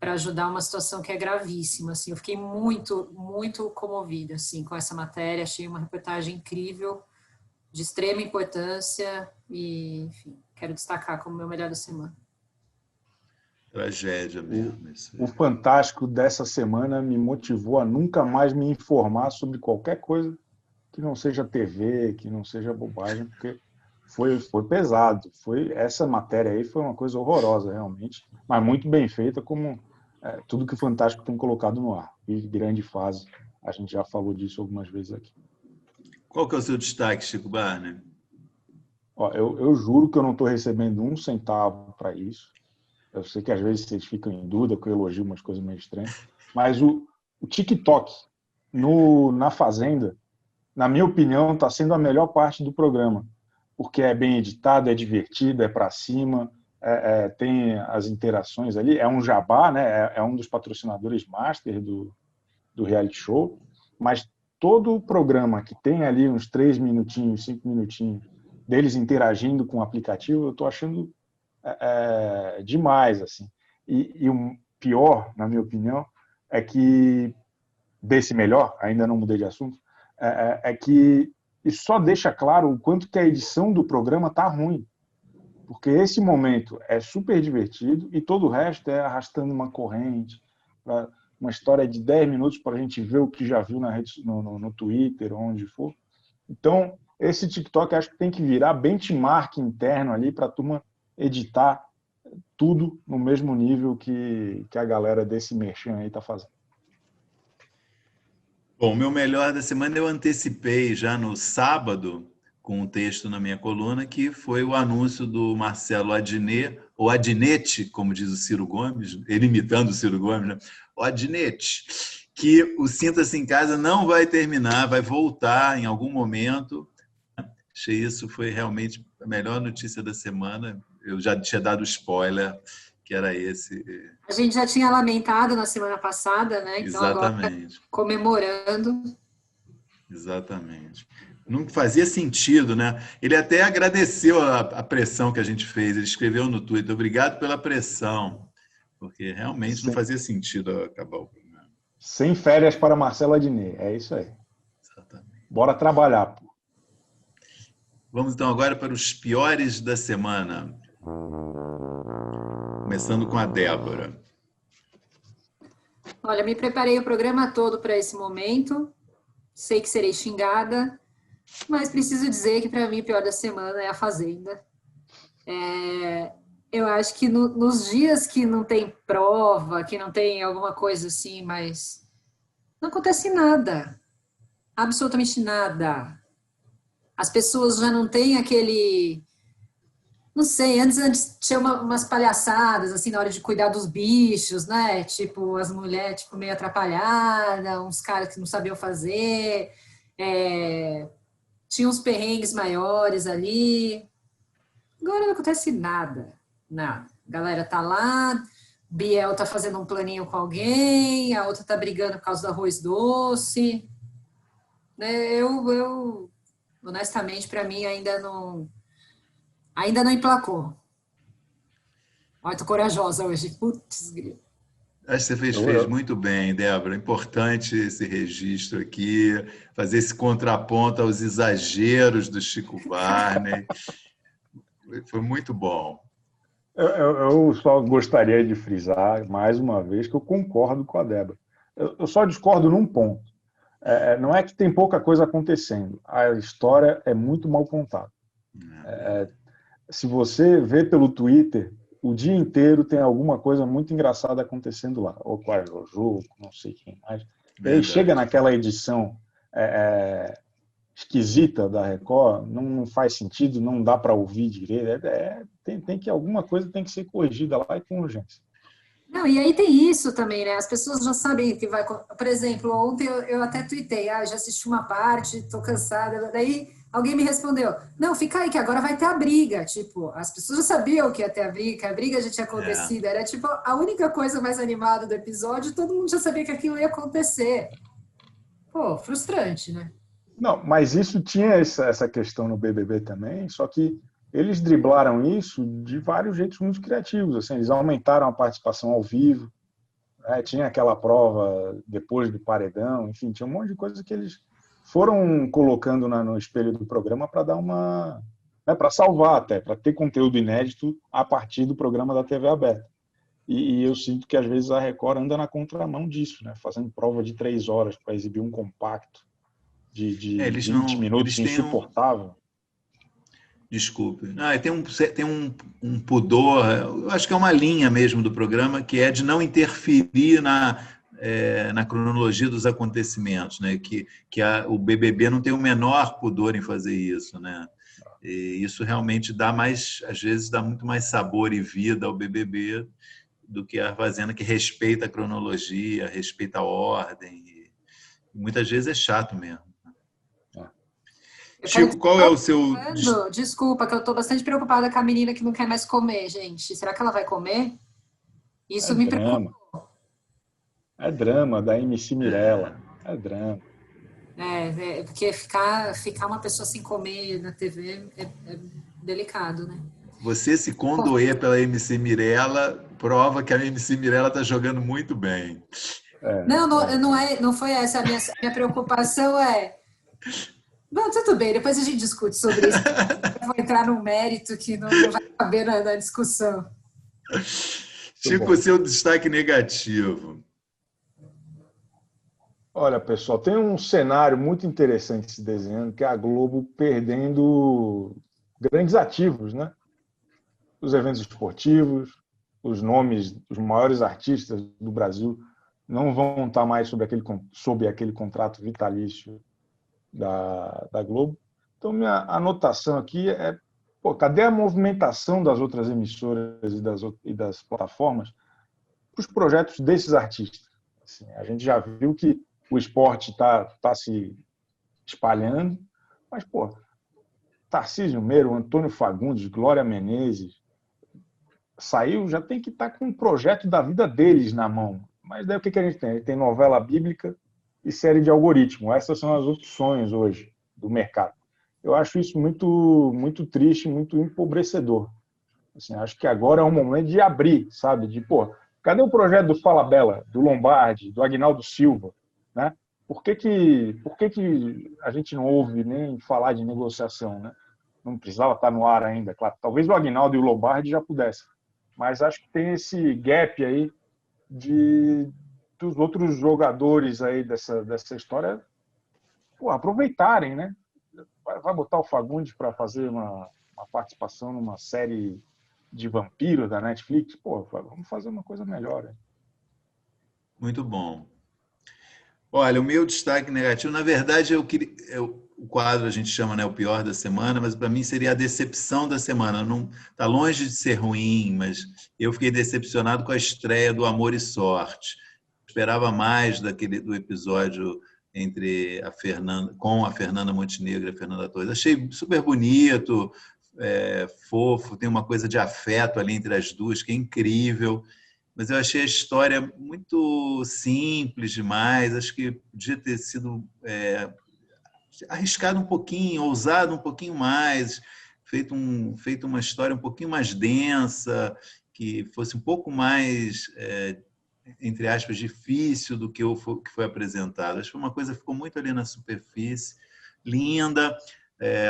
para ajudar uma situação que é gravíssima. Assim, eu fiquei muito, muito comovida assim, com essa matéria, achei uma reportagem incrível, de extrema importância e, enfim, quero destacar como meu melhor da semana. Tragédia mesmo. O fantástico dessa semana me motivou a nunca mais me informar sobre qualquer coisa que não seja TV, que não seja bobagem, porque foi pesado. Essa matéria aí foi uma coisa horrorosa, realmente, mas muito bem feita, como tudo que o Fantástico tem colocado no ar. E grande fase, a gente já falou disso algumas vezes aqui. Qual que é o seu destaque, Chico Barney? Ó, eu juro que eu não estou recebendo um centavo para isso. Eu sei que às vezes vocês ficam em dúvida, que eu elogio umas coisas meio estranhas, mas o TikTok na Fazenda, na minha opinião, está sendo a melhor parte do programa, porque é bem editado, é divertido, é para cima, tem as interações ali, é um jabá, né? É um dos patrocinadores master do reality show, mas todo o programa que tem ali uns 3 minutinhos, 5 minutinhos, deles interagindo com o aplicativo, eu estou achando demais, assim. E o pior, na minha opinião, é que desse melhor, ainda não mudei de assunto, é que isso só deixa claro o quanto que a edição do programa tá ruim, porque esse momento é super divertido e todo o resto é arrastando uma corrente, uma história de 10 minutos para a gente ver o que já viu no Twitter, onde for. Então, esse TikTok acho que tem que virar benchmark interno ali para a turma editar tudo no mesmo nível que a galera desse merchan aí está fazendo. Bom, o meu melhor da semana eu antecipei já no sábado, com um texto na minha coluna, que foi o anúncio do Marcelo Adnet, ou Adnet, como diz o Ciro Gomes, ele imitando o Ciro Gomes, né? O Adnet, que o Sinta-se em Casa não vai terminar, vai voltar em algum momento. Achei isso foi realmente a melhor notícia da semana. Eu já tinha dado spoiler, que era esse. A gente já tinha lamentado na semana passada, né? Então Exatamente. Agora comemorando. Exatamente. Não fazia sentido, né? Ele até agradeceu a pressão que a gente fez. Ele escreveu no Twitter, obrigado pela pressão, porque realmente não fazia sentido acabar o programa. Sem férias para Marcelo Adnet, é isso aí. Exatamente. Bora trabalhar, pô. Vamos então agora para os piores da semana. Começando com a Débora. Olha, me preparei o programa todo para esse momento. Sei que serei xingada, mas preciso dizer que para mim o pior da semana é a Fazenda. Eu acho que nos dias que não tem prova, que não tem alguma coisa assim, mas não acontece nada. Absolutamente nada. As pessoas já não têm aquele... Não sei, antes tinha umas palhaçadas, assim, na hora de cuidar dos bichos, né? Tipo, as mulheres, tipo, meio atrapalhadas, uns caras que não sabiam fazer. Tinha uns perrengues maiores ali. Agora não acontece nada, nada. A galera tá lá, Biel tá fazendo um planinho com alguém, a outra tá brigando por causa do arroz doce. Eu honestamente, para mim, ainda não emplacou. Olha, tô corajosa hoje. Putz, grilo. Acho que você fez muito bem, Débora. Importante esse registro aqui, fazer esse contraponto aos exageros do Chico Barney. Foi muito bom. Eu só gostaria de frisar, mais uma vez, que eu concordo com a Débora. Eu só discordo num ponto. Não é que tem pouca coisa acontecendo. A história é muito mal contada. Se você vê pelo Twitter, o dia inteiro tem alguma coisa muito engraçada acontecendo lá. Ou com a Jojo, não sei quem mais. E aí chega naquela edição esquisita da Record, não faz sentido, não dá para ouvir direito. Tem que alguma coisa tem que ser corrigida lá e com urgência. Não, e aí tem isso também, né? As pessoas já sabem que vai. Por exemplo, ontem eu até tuitei, já assisti uma parte, tô cansada. Daí alguém me respondeu: não, fica aí, que agora vai ter a briga. Tipo, as pessoas já sabiam que ia ter a briga, que a briga já tinha acontecido. Era tipo a única coisa mais animada do episódio, todo mundo já sabia que aquilo ia acontecer. Pô, frustrante, né? Não, mas isso tinha essa questão no BBB também, só que eles driblaram isso de vários jeitos muito criativos. Assim, eles aumentaram a participação ao vivo, né? Tinha aquela prova depois do paredão, enfim, tinha um monte de coisa que eles foram colocando no espelho do programa para dar uma, né, para salvar até, para ter conteúdo inédito a partir do programa da TV aberta. E eu sinto que às vezes a Record anda na contramão disso, né? Fazendo prova de 3 horas para exibir um compacto de 20 minutos insuportável. Desculpe. Tem um pudor, eu acho que é uma linha mesmo do programa, que é de não interferir na cronologia dos acontecimentos, né? Que o BBB não tem o menor pudor em fazer isso, né? E isso realmente às vezes dá muito mais sabor e vida ao BBB do que a Fazenda, que respeita a cronologia, respeita a ordem. E muitas vezes é chato mesmo. Chico, qual é o seu... Desculpa, que eu estou bastante preocupada com a menina que não quer mais comer, gente. Será que ela vai comer? Isso me preocupa. É drama da MC Mirella. É drama. Porque ficar uma pessoa sem comer na TV é delicado, né? Você se condoer pela MC Mirella prova que a MC Mirella está jogando muito bem. Não foi essa. A minha preocupação é... Não, tudo bem, depois a gente discute sobre isso. Eu vou entrar num mérito que não vai caber na discussão. Chico, seu destaque negativo. Olha, pessoal, tem um cenário muito interessante se desenhando, que é a Globo perdendo grandes ativos, né? Os eventos esportivos, os nomes, os maiores artistas do Brasil não vão estar mais sob aquele contrato vitalício da Globo. Então, minha anotação aqui é, cadê a movimentação das outras emissoras e das plataformas para os projetos desses artistas? Assim, a gente já viu que o esporte está se espalhando, mas, Tarcísio Meira, Antônio Fagundes, Glória Menezes, saiu, já tem que estar com um projeto da vida deles na mão. Mas daí o que a gente tem? A gente tem novela bíblica e série de algoritmo. Essas são as opções hoje do mercado. Eu acho isso muito, muito triste, muito empobrecedor. Assim, acho que agora é um momento de abrir, sabe? Cadê o projeto do Fala Bela, do Lombardi, do Agnaldo Silva, né? Por que a gente não ouve nem falar de negociação, né? Não precisava estar no ar ainda, claro. Talvez o Agnaldo e o Lombardi já pudessem. Mas acho que tem esse gap aí dos outros jogadores aí dessa história aproveitarem, né? Vai botar o Fagundes para fazer uma participação numa série de vampiro da Netflix? Vamos fazer uma coisa melhor. Hein? Muito bom. Olha, o meu destaque negativo, na verdade, o quadro a gente chama, né, o pior da semana, mas para mim seria a decepção da semana. Não está longe de ser ruim, mas eu fiquei decepcionado com a estreia do Amor e Sorte. Esperava mais do episódio com a Fernanda Montenegro e a Fernanda Torres. Achei super bonito, fofo, tem uma coisa de afeto ali entre as duas que é incrível. Mas eu achei a história muito simples demais. Acho que podia ter sido arriscado um pouquinho, ousado um pouquinho mais, feito uma história um pouquinho mais densa, que fosse um pouco mais, entre aspas, difícil do que foi apresentado. Acho que uma coisa ficou muito ali na superfície, linda,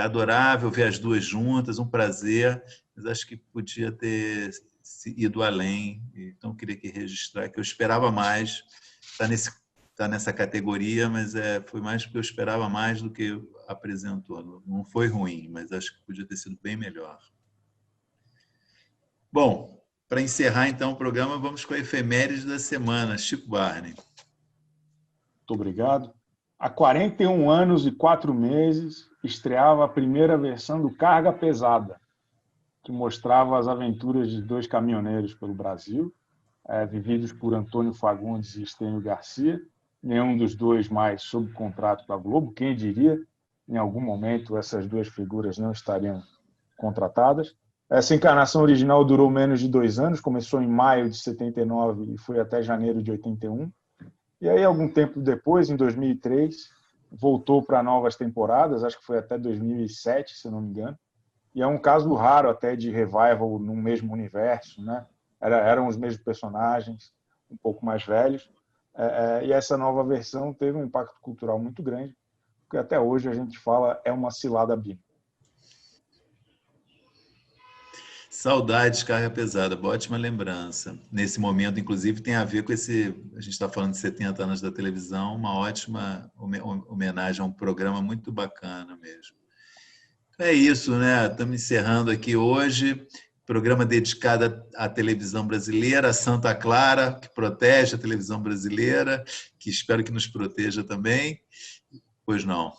adorável ver as duas juntas, um prazer, mas acho que podia ter ido além. Então, eu queria registrar que eu esperava mais, está nessa categoria, mas foi mais porque eu esperava mais do que apresentou. Não foi ruim, mas acho que podia ter sido bem melhor. Bom, para encerrar então o programa, vamos com a efeméride da semana. Chico Barney. Muito obrigado. há 41 anos e 4 meses, estreava a primeira versão do Carga Pesada, que mostrava as aventuras de 2 caminhoneiros pelo Brasil, vividos por Antônio Fagundes e Estênio Garcia, nenhum dos dois mais sob contrato da Globo. Quem diria, em algum momento, essas 2 figuras não estariam contratadas. Essa encarnação original durou menos de 2 anos, começou em maio de 79 e foi até janeiro de 81. E aí, algum tempo depois, em 2003, voltou para novas temporadas, acho que foi até 2007, se não me engano. E é um caso raro até de revival no mesmo universo, né? Eram os mesmos personagens, um pouco mais velhos. E essa nova versão teve um impacto cultural muito grande, porque até hoje a gente fala é uma cilada bíblica. Saudades, Carga Pesada, ótima lembrança. Nesse momento, inclusive, tem a ver com esse... A gente está falando de 70 anos da televisão, uma ótima homenagem a um programa muito bacana mesmo. É isso, né? Estamos encerrando aqui hoje. Programa dedicado à televisão brasileira, a Santa Clara, que protege a televisão brasileira, que espero que nos proteja também. Pois não.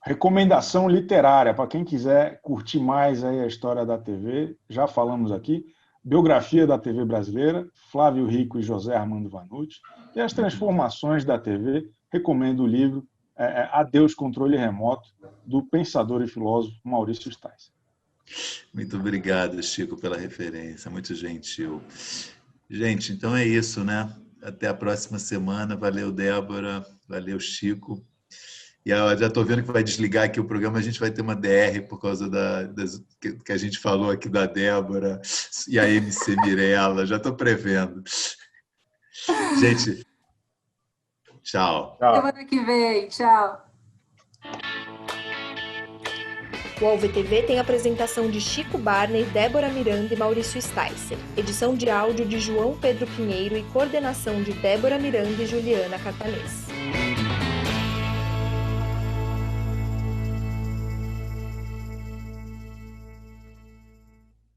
Recomendação literária, para quem quiser curtir mais aí a história da TV, já falamos aqui, biografia da TV brasileira, Flávio Rico e José Armando Vanucci, e as transformações da TV, recomendo o livro Adeus Controle Remoto, do pensador e filósofo Maurício Stice. Muito obrigado, Chico, pela referência, muito gentil. Gente, então é isso, né? Até a próxima semana. Valeu, Débora, valeu, Chico. E eu já estou vendo que vai desligar aqui o programa, a gente vai ter uma DR por causa que a gente falou aqui da Débora e a MC Mirella, já estou prevendo. Gente, tchau. Semana que vem, tchau. O AlvTV tem a apresentação de Chico Barney, Débora Miranda e Maurício Sticer. Edição de áudio de João Pedro Pinheiro e coordenação de Débora Miranda e Juliana Catanês.